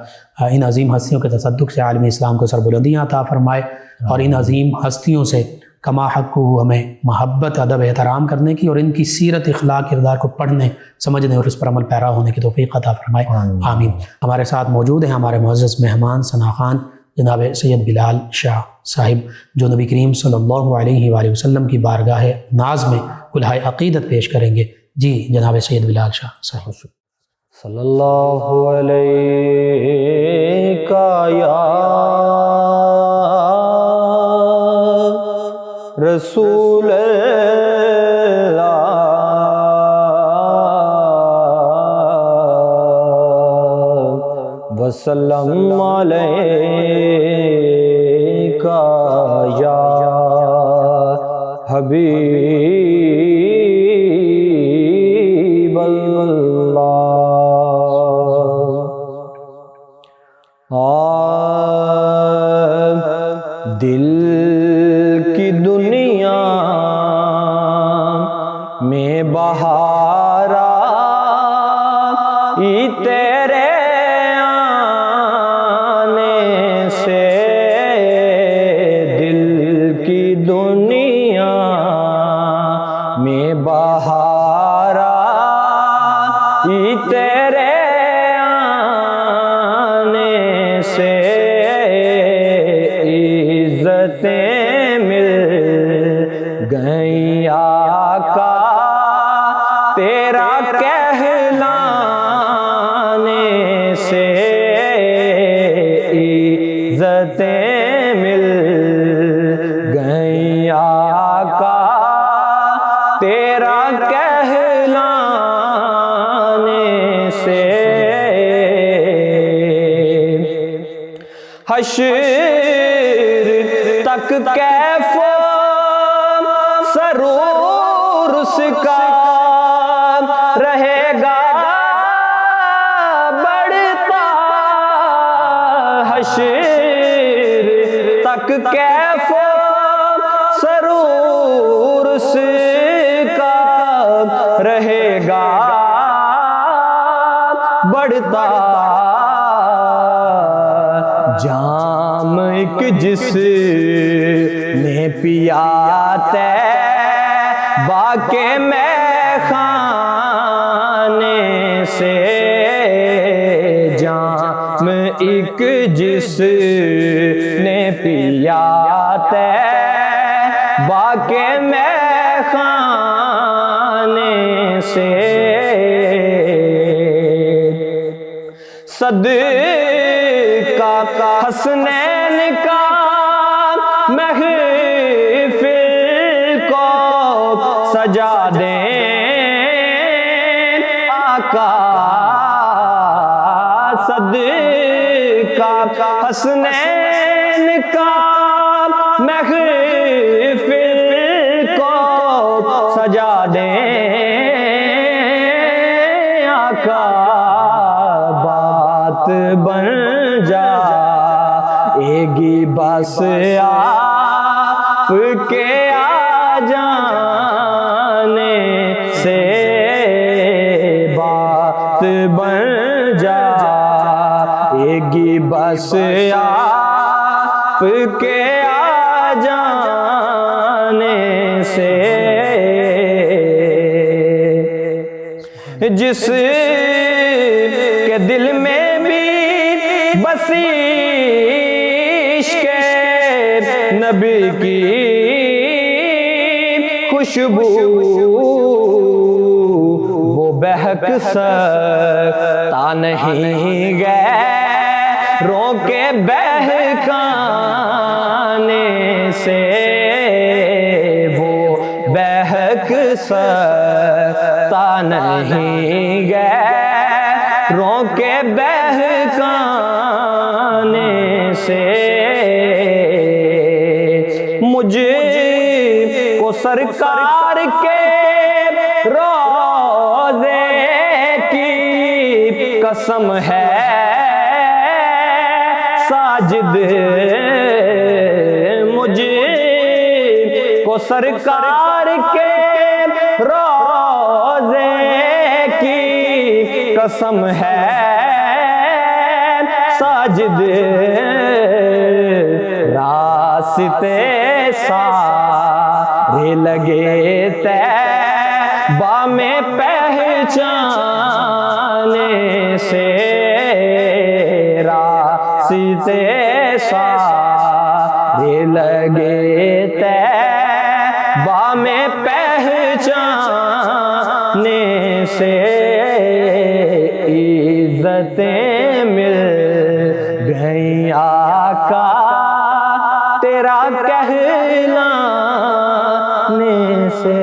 ان عظیم ہستیوں کے تصدق سے عالم اسلام کو سربلندیاں عطا فرمائے، اور ان عظیم ہستیوں سے کما حق کو ہمیں محبت، ادب، احترام کرنے کی، اور ان کی سیرت، اخلاق، کردار کو پڑھنے، سمجھنے اور اس پر عمل پیرا ہونے کی توفیق عطا فرمائے، آمین۔ ہمارے ساتھ موجود ہیں ہمارے معزز مہمان ثنا خان جناب سید بلال شاہ صاحب، جو نبی کریم صلی اللہ علیہ وآلہ وسلم کی بارگاہ ناز میں کلہائے عقیدت پیش کریں گے۔ جی جناب سید بلال شاہ صاحب۔ صلی اللہ علیہ یا رسول اللہ وسلم علیکا یا حبیب اللہ۔ دل کی دنیا میں بہار آئی تیرے آنے سے، دل کی دنیا میں بہار آئی تیرے آنے سے، عزتیں مل گئیں آقا تیرا کہلانے سے، عزتیں مل گئیں آقا تیرا کہلانے سے۔ حشر تک کیف و سرور اس کا رہے گا بڑھتا، حشر تک کیف و سرور اس کا رہے گا بڑھتا، جام ایک جس نے پیا طیبہ کے میخانے سے، جام ایک جس نے پیا طیبہ کے میخانے سے، صدقہ حسنین کا محفل کو سجا دیں آقا، صدقہ حسنین کا محفل کو سجا دیں آقا، بات بن جائے گی بس آپ کے آ جانے سے، بات بن جائے گی بس آپ کے آ جانے سے، جس کے دل میں بھی بسی عشق نبی کی خوشبو، وہ بہک سکتا نہیں غیروں کے بہکانے سے، وہ بہک سکتا نہیں غیروں کے بہکانے سے، مجھے کو سرکار کے روضے کی قسم ہے ساجد، مجھے کو سرکار کے روضے کی قسم ہے ساجد، راستے سارے لگے طیبہ میں پہچانے سے، راستے سارے لگے طیبہ میں پہچانے سے، عزتیں مل گئیں آقا تیرا کہلانے سے۔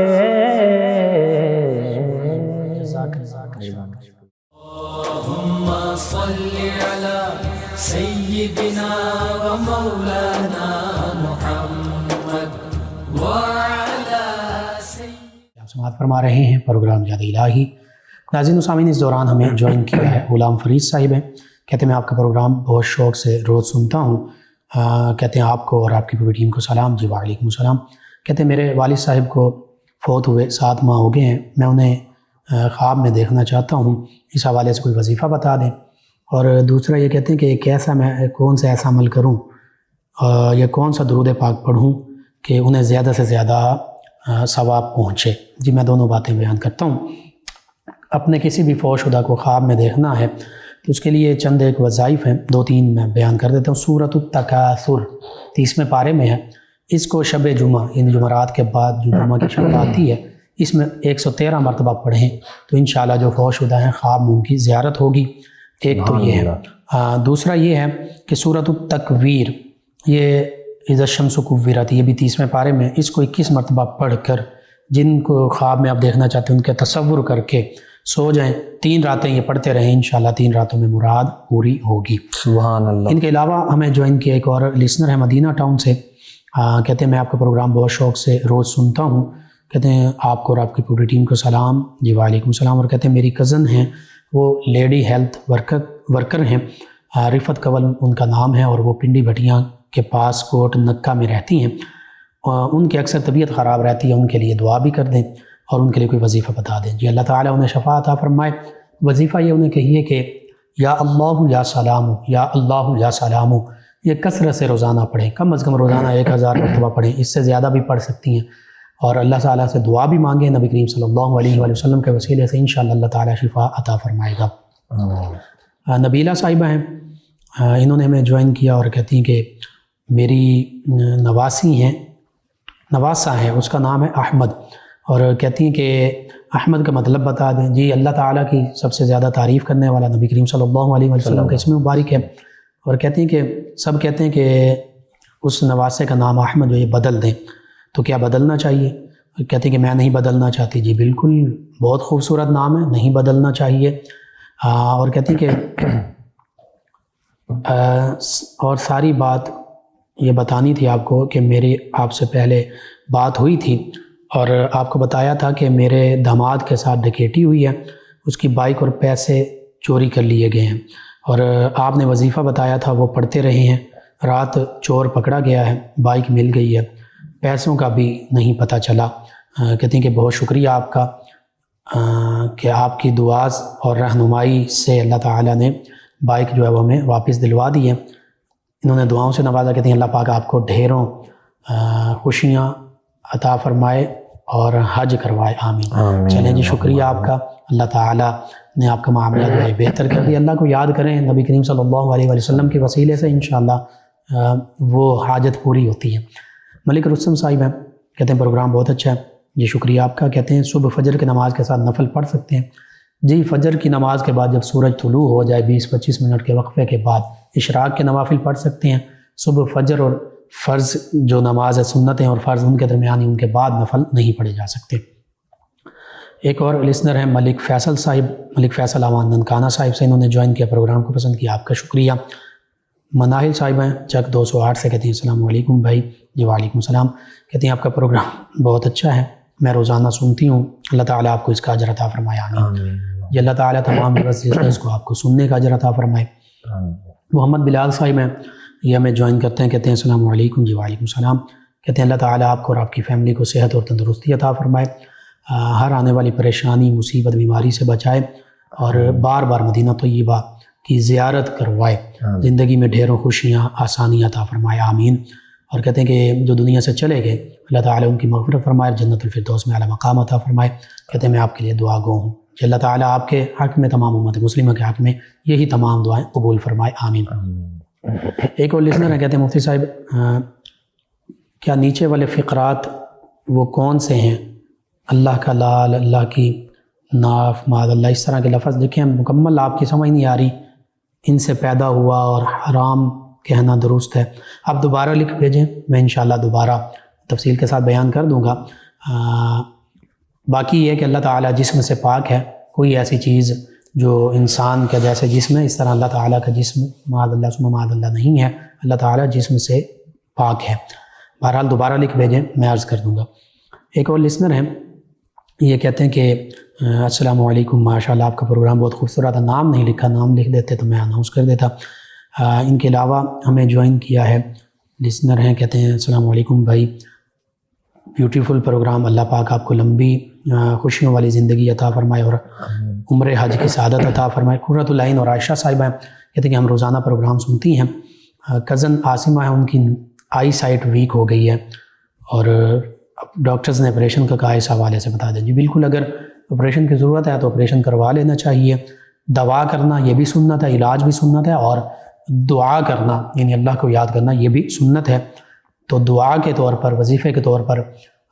اللہم صل علی فرما رہے ہیں پروگرام یاد الہی۔ ناظرین و سامعین، اس دوران ہمیں جوائن کیا ہے غلام فرید صاحب ہیں، کہتے ہیں میں آپ کا پروگرام بہت شوق سے روز سنتا ہوں، کہتے ہیں آپ کو اور آپ کی پوری ٹیم کو سلام۔ جی وعلیکم السلام۔ کہتے ہیں میرے والد صاحب کو فوت ہوئے 7 ماہ ہو گئے ہیں، میں انہیں خواب میں دیکھنا چاہتا ہوں، اس حوالے سے کوئی وظیفہ بتا دیں۔ اور دوسرا یہ کہتے ہیں کہ میں کون سا ایسا عمل کروں یا کون سا درود پاک پڑھوں کہ انہیں زیادہ سے زیادہ ثواب پہنچے۔ جی میں دونوں باتیں بیان کرتا ہوں۔ اپنے کسی بھی فوت شدہ کو خواب میں دیکھنا ہے تو اس کے لیے چند ایک وظائف ہیں، 2-3 میں بیان کر دیتا ہوں۔ سورۃ التکاثر 30ویں پارے میں ہے، اس کو شب جمعہ یعنی جمعرات کے بعد جو جمعہ کی شب آتی ہے اس میں 113 مرتبہ پڑھیں تو انشاءاللہ جو فوت شدہ ہیں خواب میں ان کی زیارت ہوگی۔ ایک تو یہ ہے۔ دوسرا یہ ہے کہ سورۃ التکویر، یہ اذا الشمس کورت، یہ بھی 30ویں پارے میں، اس کو 21 مرتبہ پڑھ کر جن کو خواب میں آپ دیکھنا چاہتے ہیں ان کے تصور کر کے سو جائیں، 3 راتیں یہ پڑھتے رہیں، انشاءاللہ 3 راتوں میں مراد پوری ہوگی۔ سبحان اللہ۔ ان کے علاوہ ہمیں جوائن کیا ایک اور لسنر ہے مدینہ ٹاؤن سے، کہتے ہیں میں آپ کا پروگرام بہت شوق سے روز سنتا ہوں، کہتے ہیں آپ کو اور آپ کی پوری ٹیم کو سلام۔ جی وعلیکم السلام۔ اور کہتے ہیں میری کزن ہیں، وہ لیڈی ہیلتھ ورکر ہیں، رفت کول ان کا نام ہے، اور وہ پنڈی بھٹیاں کے پاس کوٹ نکا میں رہتی ہیں، ان کی اکثر طبیعت خراب رہتی ہے، ان کے لیے دعا بھی کر دیں اور ان کے لیے کوئی وظیفہ بتا دیں۔ جی اللہ تعالیٰ انہیں شفا عطا فرمائے۔ وظیفہ یہ انہیں کہیے کہ یا اللہ یا سلام، یا اللہ یا سلام، یہ کثرت سے روزانہ پڑھیں، کم از کم روزانہ 1000 مرتبہ پڑھیں، اس سے زیادہ بھی پڑھ سکتی ہیں، اور اللہ تعالیٰ سے دعا بھی مانگیں، نبی کریم صلی اللہ علیہ وآلہ وسلم کے وسیلے سے انشاءاللہ اللہ تعالیٰ شفا عطا فرمائے گا۔ نبیلہ صاحبہ ہیں، انہوں نے ہمیں جوائن کیا اور کہتی ہیں کہ میری نواسی ہیں، نواسہ ہیں، اس کا نام ہے احمد، اور کہتی ہیں کہ احمد کا مطلب بتا دیں۔ جی اللہ تعالیٰ کی سب سے زیادہ تعریف کرنے والا نبی کریم صلی اللہ علیہ وسلم کا اسم مبارک ہے، اور کہتی ہیں کہ سب کہتے ہیں کہ اس نواسے کا نام احمد جو یہ بدل دیں، تو کیا بدلنا چاہیے؟ کہتے ہیں کہ میں نہیں بدلنا چاہتی۔ جی بالکل، بہت خوبصورت نام ہے، نہیں بدلنا چاہیے۔ اور کہتی ہیں کہ اور ساری بات یہ بتانی تھی آپ کو کہ میری آپ سے پہلے بات ہوئی تھی اور آپ کو بتایا تھا کہ میرے داماد کے ساتھ ڈکیٹی ہوئی ہے، اس کی بائک اور پیسے چوری کر لیے گئے ہیں، اور آپ نے وظیفہ بتایا تھا وہ پڑھتے رہے ہیں، رات چور پکڑا گیا ہے، بائک مل گئی ہے، پیسوں کا بھی نہیں پتہ چلا۔ کہتے ہیں کہ بہت شکریہ آپ کا کہ آپ کی دعاز اور رہنمائی سے اللہ تعالیٰ نے بائک جو ہے وہ ہمیں واپس دلوا دی ہے، انہوں نے دعاؤں سے نوازا۔ کہتے ہیں اللہ پاک آپ کو ڈھیروں خوشیاں عطا فرمائے اور حج کروائے، آمین۔ چلیں جی، شکریہ آپ کا، اللہ تعالیٰ نے آپ کا معاملہ جو ہے بہتر کر دیا۔ اللہ کو یاد کریں، نبی کریم صلی اللہ علیہ وسلم کے وسیلے سے انشاءاللہ وہ حاجت پوری ہوتی ہے۔ ملک رستم صاحب ہیں، کہتے ہیں پروگرام بہت اچھا ہے، جی شکریہ آپ کا۔ کہتے ہیں صبح فجر کی نماز کے ساتھ نفل پڑھ سکتے ہیں؟ جی فجر کی نماز کے بعد جب سورج طلوع ہو جائے 20-25 منٹ کے وقفے کے بعد اشراق کے نوافل پڑھ سکتے ہیں۔ صبح فجر اور فرض جو نماز ہے، سنتیں اور فرض ان کے درمیان، ان کے بعد نفل نہیں پڑھے جا سکتے۔ ایک اور لسنر ہیں ملک فیصل صاحب، ملک فیصل امان ننکانہ صاحب سے، انہوں نے جوائن کیا، پروگرام کو پسند کیا، آپ کا شکریہ۔ مناہل صاحب ہیں چک 208 سے، کہتے ہیں السلام علیکم بھائی۔ جی وعلیکم السلام۔ کہتے ہیں آپ کا پروگرام بہت اچھا ہے، میں روزانہ سنتی ہوں، اللہ تعالیٰ آپ کو اس کا اجر عطا فرمائے، آمین۔ یہ اللہ تعالیٰ تمام اس کو آپ کو سننے کا اجر عطا فرمائے۔ محمد بلال صاحب ہیں، یہ ہمیں جوائن کرتے ہیں، کہتے ہیں السلام علیکم۔ جی وعلیکم السلام۔ کہتے ہیں اللہ تعالیٰ آپ کو اور آپ کی فیملی کو صحت اور تندرستی عطا فرمائے، ہر آنے والی پریشانی، مصیبت، بیماری سے بچائے، اور بار بار مدینہ طیبہ کی زیارت کروائے، زندگی میں ڈھیروں خوشیاں، آسانی عطا فرمائے، آمین۔ اور کہتے ہیں کہ جو دنیا سے چلے گئے اللہ تعالیٰ ان کی مغفرت فرمائے، جنت الفردوس میں اعلیٰ مقام عطا فرمائے۔ کہتے ہیں میں آپ کے لیے دعا گو ہوں کہ اللہ تعالیٰ آپ کے حق میں، تمام امت مسلمہ کے حق میں یہی تمام دعائیں قبول فرمائے، آمین۔ ایک اور لسنر ہے، کہتے ہیں مفتی صاحب کیا نیچے والے فقرات وہ کون سے ہیں؟ اللہ کا لال، اللہ کی ناف، معاذ اللہ، اس طرح کے لفظ دیکھیں، مکمل آپ کی سمجھ نہیں آ رہی، ان سے پیدا ہوا اور حرام کہنا درست ہے؟ آپ دوبارہ لکھ بھیجیں، میں انشاءاللہ دوبارہ تفصیل کے ساتھ بیان کر دوں گا۔ باقی یہ کہ اللہ تعالیٰ جسم سے پاک ہے، کوئی ایسی چیز جو انسان کے جیسے جسم ہے اس طرح اللہ تعالیٰ کا جسم معاذ اللہ ثم معاذ اللہ نہیں ہے، اللہ تعالیٰ جسم سے پاک ہے۔ بہرحال دوبارہ لکھ بھیجیں، میں عرض کر دوں گا۔ ایک اور لسنر ہیں یہ کہتے ہیں کہ السلام علیکم، ماشاء اللہ آپ کا پروگرام بہت خوبصورت ہے. نام نہیں لکھا، نام لکھ دیتے تو میں اناؤنس کر دیتا. ان کے علاوہ ہمیں جوائن کیا ہے لسنر ہیں، کہتے ہیں السلام علیکم بھائی، بیوٹیفل پروگرام، اللہ پاک آپ کو لمبی خوشیوں والی زندگی عطا فرمائے اور عمر حج کی سعادت عطا فرمائے. قرۃ العین اور عائشہ صاحبہ کہتے ہیں کہ ہم روزانہ پروگرام سنتی ہیں. کزن عاصمہ ہے، ان کی آئی سائٹ ویک ہو گئی ہے اور ڈاکٹرز نے آپریشن کا کہا، اس حوالے سے بتا دیں. جی بالکل، اگر آپریشن کی ضرورت ہے تو آپریشن کروا لینا چاہیے. دوا کرنا یہ بھی سنت ہے، علاج بھی سنت ہے، اور دعا کرنا یعنی اللہ کو یاد کرنا یہ بھی سنت ہے. تو دعا کے طور پر، وظیفے کے طور پر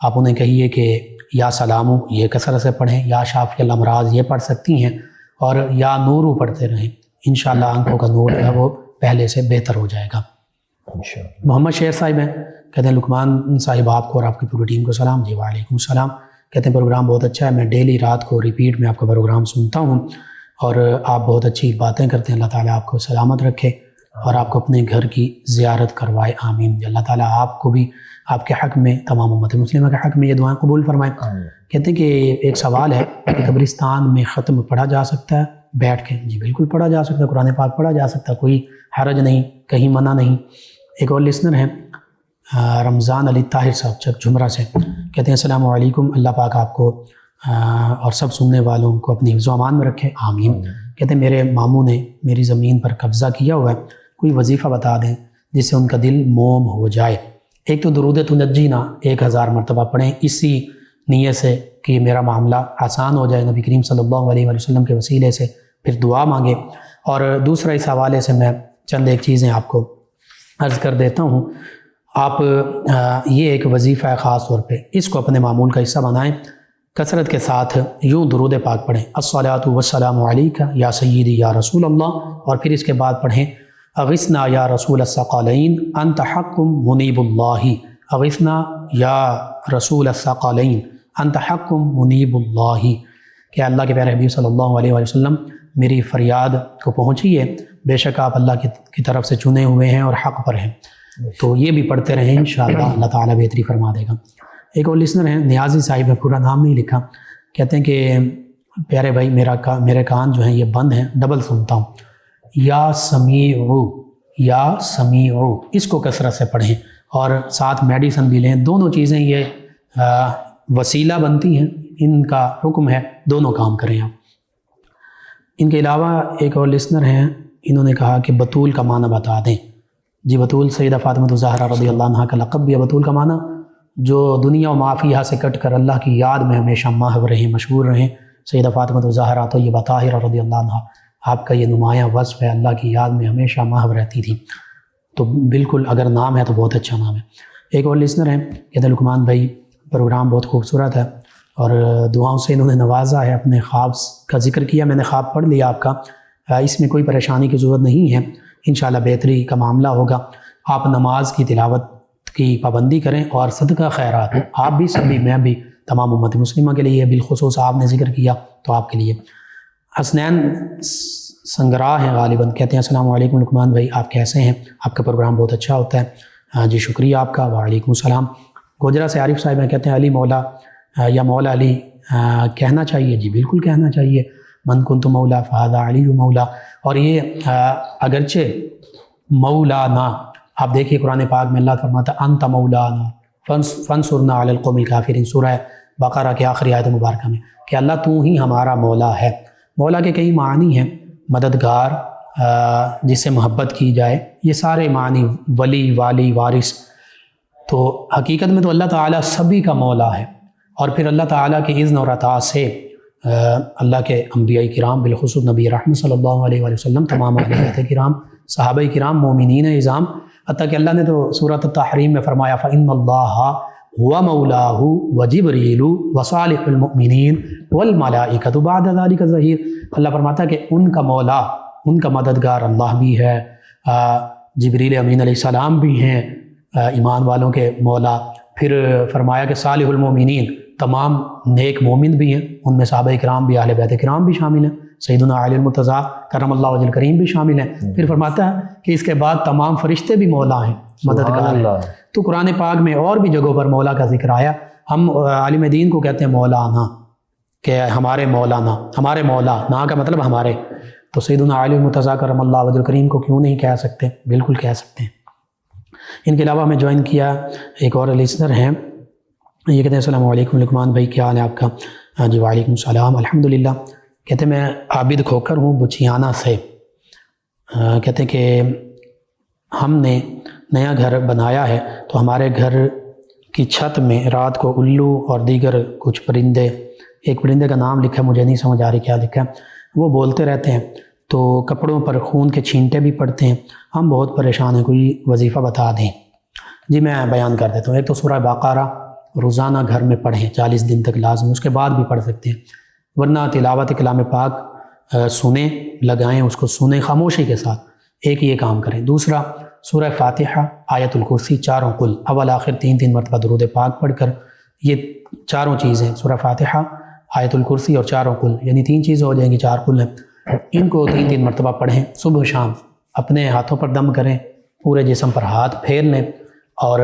آپ انہیں کہیے کہ یا سلامو یہ کثرت سے پڑھیں، یا شافی الامراض یہ پڑھ سکتی ہیں، اور یا نورو پڑھتے رہیں. انشاءاللہ آنکھوں کا نور ہے وہ پہلے سے بہتر ہو جائے گا. محمد شیر صاحب ہیں، کہتے ہیں لقمان صاحب آپ کو اور آپ کی پوری ٹیم کو سلام. جی وعلیکم السلام. کہتے ہیں پروگرام بہت اچھا ہے، میں ڈیلی رات کو ریپیٹ میں آپ کا پروگرام سنتا ہوں اور آپ بہت اچھی باتیں کرتے ہیں. اللہ تعالیٰ آپ کو سلامت رکھے اور آپ کو اپنے گھر کی زیارت کروائے، آمین. اللہ تعالیٰ آپ کو بھی آپ کے حق میں، تمام امت مسلمہ کے حق میں یہ دعائیں قبول فرمائیں. کہتے ہیں کہ ایک سوال ہے کہ قبرستان میں ختم پڑھا جا سکتا ہے بیٹھ کے؟ جی بالکل پڑھا جا سکتا ہے، قرآن پاک پڑھا جا سکتا ہے، کوئی حرج نہیں، کہیں منع نہیں. ایک اور لسنر ہیں رمضان علی طاہر صاحب چک جمرہ سے، کہتے ہیں السلام علیکم، اللہ پاک آپ کو اور سب سننے والوں کو اپنی حفظ و امان میں رکھے، آمین. کہتے ہیں میرے ماموں نے میری زمین پر قبضہ کیا ہوا ہے، کوئی وظیفہ بتا دیں جس سے ان کا دل موم ہو جائے. ایک تو درود تنجینا 1000 مرتبہ پڑھیں اسی نیت سے کہ میرا معاملہ آسان ہو جائے، نبی کریم صلی اللہ علیہ وسلم کے وسیلے سے، پھر دعا مانگے. اور دوسرا اس حوالے سے میں چند ایک چیزیں آپ کو عرض کر دیتا ہوں. آپ یہ ایک وظیفہ ہے خاص طور پہ، اس کو اپنے معمول کا حصہ بنائیں، کثرت کے ساتھ یوں درود پاک پڑھیں، الصلاۃ والسلام علیک یا سیدی یا رسول اللہ، اور پھر اس کے بعد پڑھیں اغثنا یا رسول الثقلین انت حق منیب اللہ، اغثنا یا رسول الثقلین انت حق منیب اللہ، کہ اللہ کے پیارے حبیب صلی اللہ علیہ وسلم میری فریاد کو پہنچیے، بے شک آپ اللہ کی طرف سے چنے ہوئے ہیں اور حق پر ہیں. تو یہ بھی پڑھتے رہیں، انشاءاللہ اللہ تعالیٰ بہتری فرما دے گا. ایک اور لسنر ہیں نیازی صاحب ہے، پورا نام نہیں لکھا، کہتے ہیں کہ پیارے بھائی میرے کان جو ہیں یہ بند ہیں، ڈبل سنتا ہوں، یا سمیعو اس کو کثرت سے پڑھیں اور ساتھ میڈیسن بھی لیں. دونوں چیزیں یہ وسیلہ بنتی ہیں، ان کا حکم ہے دونوں کام کریں آپ. ان کے علاوہ ایک اور لسنر ہیں، انہوں نے کہا کہ بطول کا معنی بتا دیں. جی بطول سیدہ فاطمہ الزہرا رضی اللہ عنہا کا لقب بھی ہے. بطول کا معنی جو دنیا و معافیہ سے کٹ کر اللہ کی یاد میں ہمیشہ محو رہیں، مشہور رہیں. سیدہ فاطمہ الزہرا طیبہ طاہرہ رضی اللہ عنہا، آپ کا یہ نمایاں وصف ہے، اللہ کی یاد میں ہمیشہ محو رہتی تھی. تو بالکل اگر نام ہے تو بہت اچھا نام ہے. ایک اور لسنر ہیں، کہتے ہیں لقمان بھائی پروگرام بہت خوبصورت ہے اور دعاؤں سے انہوں نے نوازا ہے، اپنے خواب کا ذکر کیا، میں نے خواب پڑھ لیا آپ کا، اس میں کوئی پریشانی کی ضرورت نہیں ہے، انشاءاللہ بہتری کا معاملہ ہوگا. آپ نماز کی تلاوت کی پابندی کریں اور صدقہ خیرات، آپ بھی سبھی، میں بھی، تمام امت مسلمہ کے لیے، بالخصوص آپ نے ذکر کیا تو آپ کے لیے. حسنین سنگراہ ہیں غالباً، کہتے ہیں السلام علیکم لقمان بھائی، آپ کیسے ہیں؟ آپ کا پروگرام بہت اچھا ہوتا ہے. جی شکریہ آپ کا. وعلیکم السلام. گوجرا سے عارف صاحب ہیں، کہتے ہیں علی مولا یا مولا علی کہنا چاہیے؟ جی بالکل کہنا چاہیے، من کنت مولا فہذا علی مولا. اور یہ اگرچہ مولانا، آپ دیکھیے قرآن پاک میں اللہ فرماتا ہے انت مولانا فانصرنا علی القوم الکافرین، سورہ بقرہ کے آخری آیت مبارکہ میں، کہ اللہ تو ہی ہمارا مولا ہے. مولا کے کئی معنی ہیں، مددگار، جس سے محبت کی جائے، یہ سارے معنی، ولی، والی، وارث. تو حقیقت میں تو اللہ تعالیٰ سبھی کا مولا ہے، اور پھر اللہ تعالیٰ کے اذن اور عطا سے اللہ کے انبیاء کرام، بالخصوص نبی رحمت صلی اللہ علیہ وآلہ وسلم، تمام اہل بیت کرام، صحابہ کرام، مومنین اعظام، حتیٰ کہ اللہ نے تو سورۃ التحریم میں فرمایا فَإِنَّ اللَّهَ هُوَ مَوْلَاهُ وَجِبْرِيلُ وَصَالِحُ الْمُؤْمِنِينَ وَالْمَلَائِكَةُ بَعْدَ ذَلِكَ ظَهِيرٌ. اللہ فرماتا ہے کہ ان کا مولا، ان کا مددگار اللہ بھی ہے، جبریل امین علیہ السلام بھی ہیں ایمان والوں کے مولا. پھر فرمایا کہ صالح المومنین، تمام نیک مومن بھی ہیں، ان میں صحابہ کرام بھی، اہل بیت کرام بھی شامل ہیں، سیدنا علی المرتضیٰ کرم اللہ وجہ الکریم بھی شامل ہیں. پھر فرماتا ہے کہ اس کے بعد تمام فرشتے بھی مولا ہیں، مددگار ہیں. تو قرآن پاک میں اور بھی جگہوں پر مولا کا ذکر آیا. ہم عالم دین کو کہتے ہیں مولانا، کہ ہمارے مولانا، ہمارے مولا، نا کا مطلب ہمارے، تو سیدنا علی المرتضیٰ کرم اللہ وجہ الکریم کو کیوں نہیں کہہ سکتے؟ بالکل کہہ سکتے ہیں۔ ان کے علاوہ ہمیں جوائن کیا ایک اور لسنر ہیں، یہ کہتے ہیں السلام علیکم لقمان بھائی، کیا حال ہے آپ کا؟ جی وعلیکم السلام، الحمدللہ۔ کہتے ہیں میں عابد کھوکر ہوں بچیانہ سے۔ کہتے ہیں کہ ہم نے نیا گھر بنایا ہے تو ہمارے گھر کی چھت میں رات کو الو اور دیگر کچھ پرندے، ایک پرندے کا نام لکھا ہے، مجھے نہیں سمجھ آ رہی کیا لکھا ہے، وہ بولتے رہتے ہیں، تو کپڑوں پر خون کے چھینٹے بھی پڑتے ہیں، ہم بہت پریشان ہیں، کوئی وظیفہ بتا دیں۔ جی میں بیان کر دیتا ہوں۔ ایک تو سورہ بقرہ روزانہ گھر میں پڑھیں 40 دن تک لازم، اس کے بعد بھی پڑھ سکتے ہیں، ورنہ تلاوت کلام پاک سنیں، لگائیں، اس کو سنیں خاموشی کے ساتھ، ایک یہ کام کریں۔ دوسرا سورہ فاتحہ، آیت الکرسی، چاروں کل، اول آخر 3 مرتبہ درود پاک پڑھ کر، یہ چاروں چیزیں سورہ فاتحہ، آیت الکرسی اور چاروں کل، یعنی 3 چیزیں ہو جائیں گی، 4 کل ہیں، ان کو 3 مرتبہ پڑھیں صبح و شام، اپنے ہاتھوں پر دم کریں، پورے جسم پر ہاتھ پھیر لیں، اور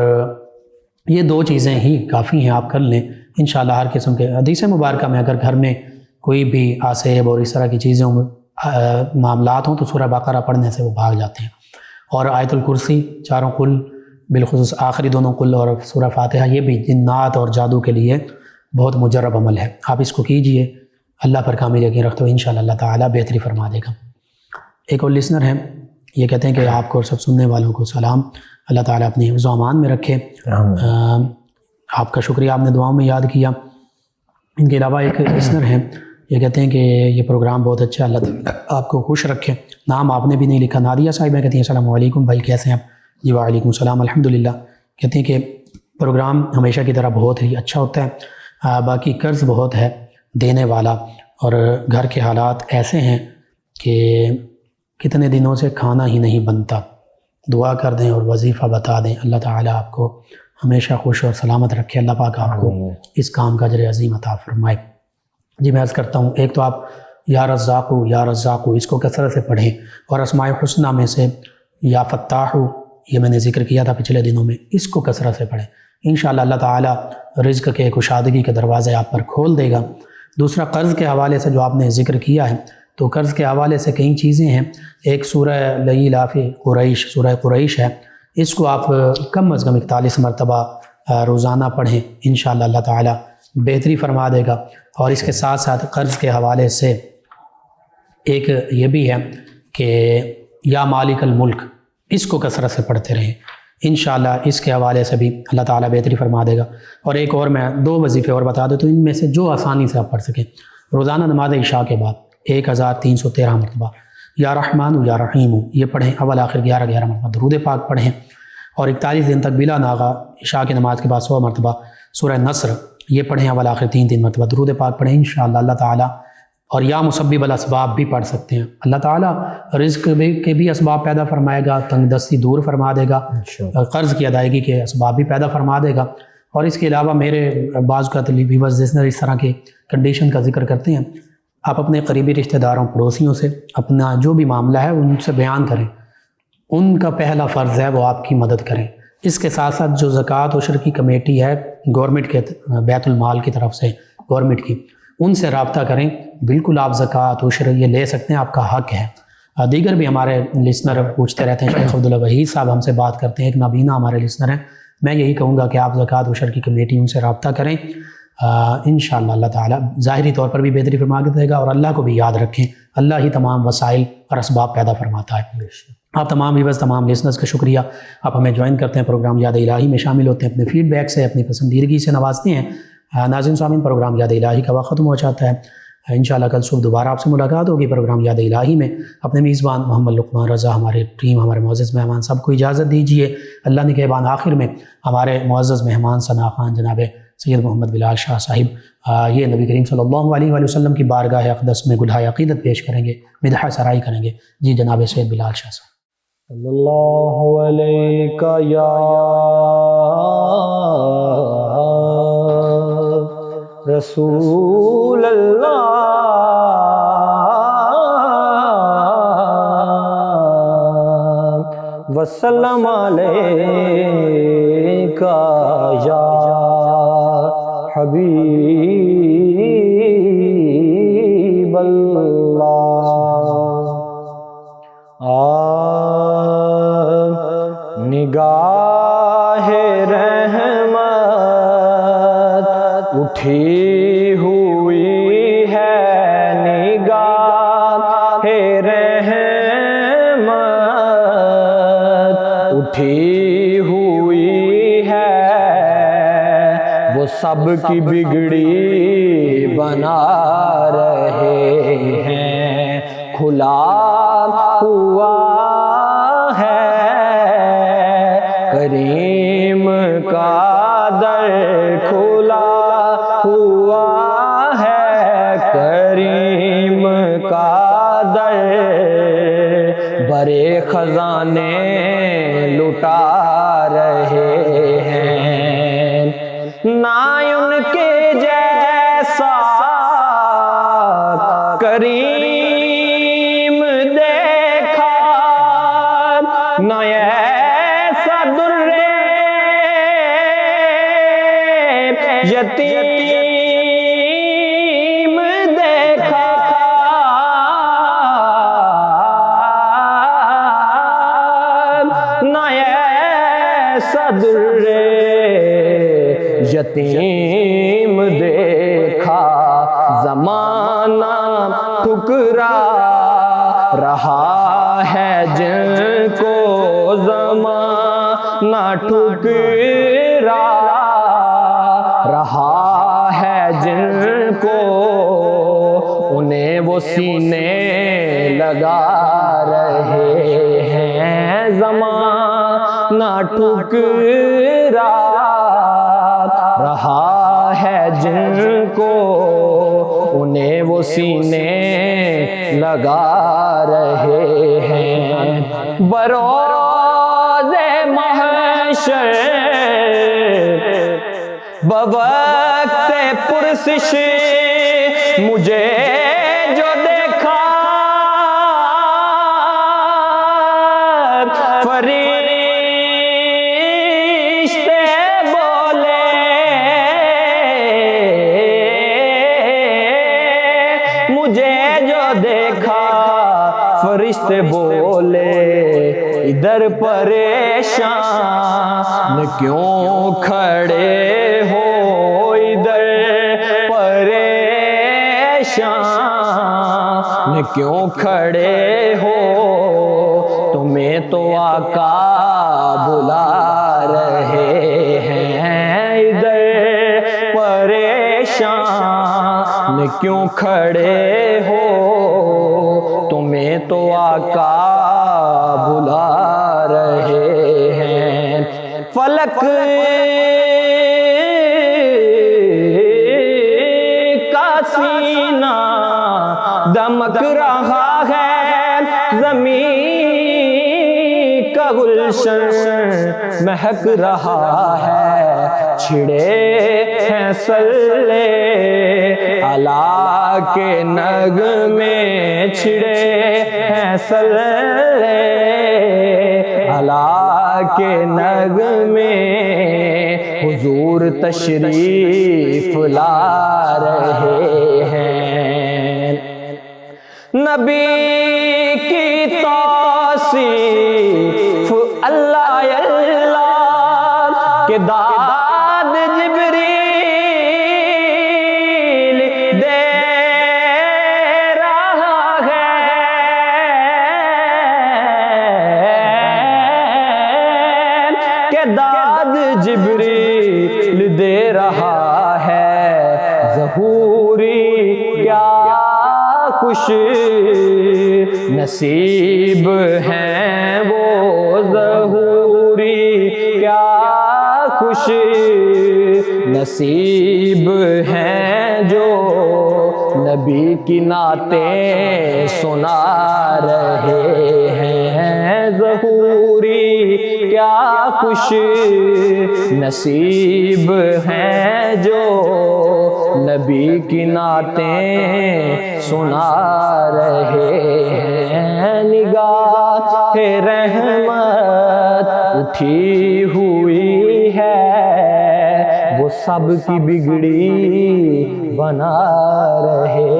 یہ 2 چیزیں ہی کافی ہیں، آپ کر لیں انشاءاللہ۔ ہر قسم کے حدیث مبارکہ میں اگر گھر میں کوئی بھی آسیب اور اس طرح کی چیزیں معاملات ہوں تو سورہ بقرہ پڑھنے سے وہ بھاگ جاتے ہیں، اور آیت الکرسی، چاروں کل، بالخصوص آخری 2 کل اور سورہ فاتحہ، یہ بھی جنات اور جادو کے لیے بہت مجرب عمل ہے، آپ اس کو کیجئے، اللہ پر کامل یقین رکھتے ہو، انشاءاللہ اللہ تعالیٰ بہتری فرما دے گا۔ ایک اور لسنر ہیں، یہ کہتے ہیں کہ آپ کو اور سب سننے والوں کو سلام، اللہ تعالیٰ اپنے حفظ و امان میں رکھے، آپ کا شکریہ، آپ نے دعاؤں میں یاد کیا۔ ان کے علاوہ ایک لسنر ہیں، یہ کہتے ہیں کہ یہ پروگرام بہت اچھا ہے، اللہ تعالیٰ آپ کو خوش رکھے، نام آپ نے بھی نہیں لکھا، نادیہ صاحبہ کہتی ہیں السلام علیکم بھائی، کیسے ہیں آپ؟ جی وعلیکم السلام، الحمدللہ۔ کہتے ہیں کہ پروگرام ہمیشہ کی طرح بہت ہی اچھا ہوتا ہے، باقی قرض بہت ہے دینے والا، اور گھر کے حالات ایسے ہیں کہ کتنے دنوں سے کھانا ہی نہیں بنتا، دعا کر دیں اور وظیفہ بتا دیں، اللہ تعالیٰ آپ کو ہمیشہ خوش اور سلامت رکھے، اللہ پاک آپ کو اس کام کا اجر عظیم عطا فرمائے۔ جی میں عرض کرتا ہوں، ایک تو آپ یا رزاقو یا رزاقو اس کو کثرت سے پڑھیں، اور اسماء الحسنہ میں سے یا فتاحو، یہ میں نے ذکر کیا تھا پچھلے دنوں میں، اس کو کثرت سے پڑھیں، انشاءاللہ اللہ تعالیٰ رزق کے کشادگی کے دروازے آپ پر کھول دے گا۔ دوسرا قرض کے حوالے سے جو آپ نے ذکر کیا ہے، تو قرض کے حوالے سے کئی چیزیں ہیں، ایک سورہ لإلاف قریش، سورہ قریش ہے، اس کو آپ کم از کم 41 مرتبہ روزانہ پڑھیں، انشاءاللہ اللہ تعالیٰ بہتری فرما دے گا۔ اور اس کے ساتھ ساتھ قرض کے حوالے سے ایک یہ بھی ہے کہ یا مالک الملک، اس کو کثرت سے پڑھتے رہیں، انشاءاللہ اس کے حوالے سے بھی اللہ تعالیٰ بہتری فرما دے گا۔ اور ایک اور میں 2 وظیفے اور بتا دوں، تو ان میں سے جو آسانی سے آپ پڑھ سکیں، روزانہ نماز عشاء کے بعد 1313 مرتبہ یا رحمان یا رحیم یہ پڑھیں، اول آخر 11 مرتبہ درود پاک پڑھیں، اور 41 دن تک بلا ناغہ عشاء کی نماز کے بعد 100 مرتبہ سورہ نصر یہ پڑھیں، اول آخر 3 مرتبہ درود پاک پڑھیں، انشاءاللہ اللہ تعالیٰ۔ اور یا مسبب الاسباب بھی پڑھ سکتے ہیں، اللہ تعالیٰ رزق کے بھی اسباب پیدا فرمائے گا، تنگ دستی دور فرما دے گا، قرض کی ادائیگی کے اسباب بھی پیدا فرما دے گا۔ اور اس کے علاوہ میرے بعض کا ویورز لسنر اس طرح کے کنڈیشن کا ذکر کرتے ہیں، آپ اپنے قریبی رشتہ داروں، پڑوسیوں سے اپنا جو بھی معاملہ ہے ان سے بیان کریں، ان کا پہلا فرض ہے وہ آپ کی مدد کریں۔ اس کے ساتھ ساتھ جو زکوٰۃ عشر کی کمیٹی ہے گورنمنٹ کے بیت المال کی طرف سے، گورنمنٹ کی، ان سے رابطہ کریں، بالکل آپ زکوٰۃ عشر یہ لے سکتے ہیں، آپ کا حق ہے۔ دیگر بھی ہمارے لسنر پوچھتے رہتے ہیں، شیخ عبدالوحید صاحب ہم سے بات کرتے ہیں، ایک نابینا ہمارے لسنر ہیں، میں یہی کہوں گا کہ آپ زکوٰۃ عشر کی کمیٹی ان سے رابطہ کریں، انشاءاللہ اللہ تعالیٰ ظاہری طور پر بھی بہتری فرما کے دے گا، اور اللہ کو بھی یاد رکھیں، اللہ ہی تمام وسائل اور اسباب پیدا فرماتا ہے۔ آپ تمام ویورز، تمام لسنرز کا شکریہ، آپ ہمیں جوائن کرتے ہیں، پروگرام یاد الہی میں شامل ہوتے ہیں، اپنے فیڈ بیک سے، اپنی پسندیدگی سے نوازتے ہیں۔ ناظرین سامعین، پروگرام یاد الہی کا وقت ختم ہو جاتا ہے، انشاءاللہ کل صبح دوبارہ آپ سے ملاقات ہوگی پروگرام یاد الہی میں۔ اپنے میزبان محمد لقمان رضا، ہمارے ٹیم، ہمارے معزز مہمان سب کو اجازت دیجیے۔ اللہ نے کہبان آخر میں ہمارے معزز مہمان ثنا خان جناب سید محمد بلال شاہ صاحب یہ نبی کریم صلی اللہ علیہ وآلہ وسلم کی بارگاہ اقدس میں گلہائے عقیدت پیش کریں گے، مدح سرائی کریں گے۔ جی جناب سید بلال شاہ صاحب۔ صلی اللہ علیہ یا رسول اللہ وسلم علیکہ یا حبیب نگاہ رحمت اٹھی ہوئی ہے، وہ سب کی بگڑی بنا رہے ہیں۔ کھلا ہوا ہے کریم کا در، کھلا ہوا ہے کریم کا در، بڑے خزانے لٹا رہے ہیں، نہ ان کے جیسا کریم دیکھا، نہ ایسا در یتیم دیکھا، نہ ایسا در یتیم دیکھا۔ زمانہ ٹھکرا رہا ہے جن کو، زمانہ ٹھکرا رہا ہے جن کو، انہیں وہ سینے لگا رہے ہیں۔ زمانہ ٹھکرا رہا ہے جن کو، انہیں وہ سینے لگا رہے ہیں۔ بروز محشر بوقت پرسش مجھے جو دیکھا، فرشتے بولے مجھے جو دیکھا، فرشتے بولے ادھر پریشان کیوں کھڑے ہو، ادھر پریشان کیوں کھڑے ہو، تمہیں تو آقا بلا رہے ہیں، ادھر پریشان کیوں کھڑے ہو، تمہیں تو آقا بلا رہے ہیں۔ فلک کا سینہ دمک رہا ہے، زمین کا گلشن مہک رہا ہے، چھڑے ہیں سلے علا کے نغمے، چھڑے ہیں سلے علا کے نغمے، حضور تشریف لا رہے ہیں۔ نبی کی توصیف اللہ اللہ کے داد جبریل دے رہا ہے، کہ داد جبریل دے رہا ہے۔ ظہوری کیا خوش نصیب ہیں وہ، ظہوری کیا خوش نصیب ہیں جو نبی کی نعتیں سنا رہے ہیں، ظہوری کیا خوش نصیب ہیں جو نبی کی نعتیں سنا رہے ہیں۔ نگاہ رحمت اٹھی ہوئی ہے، وہ سب کی بگڑی بنا رہے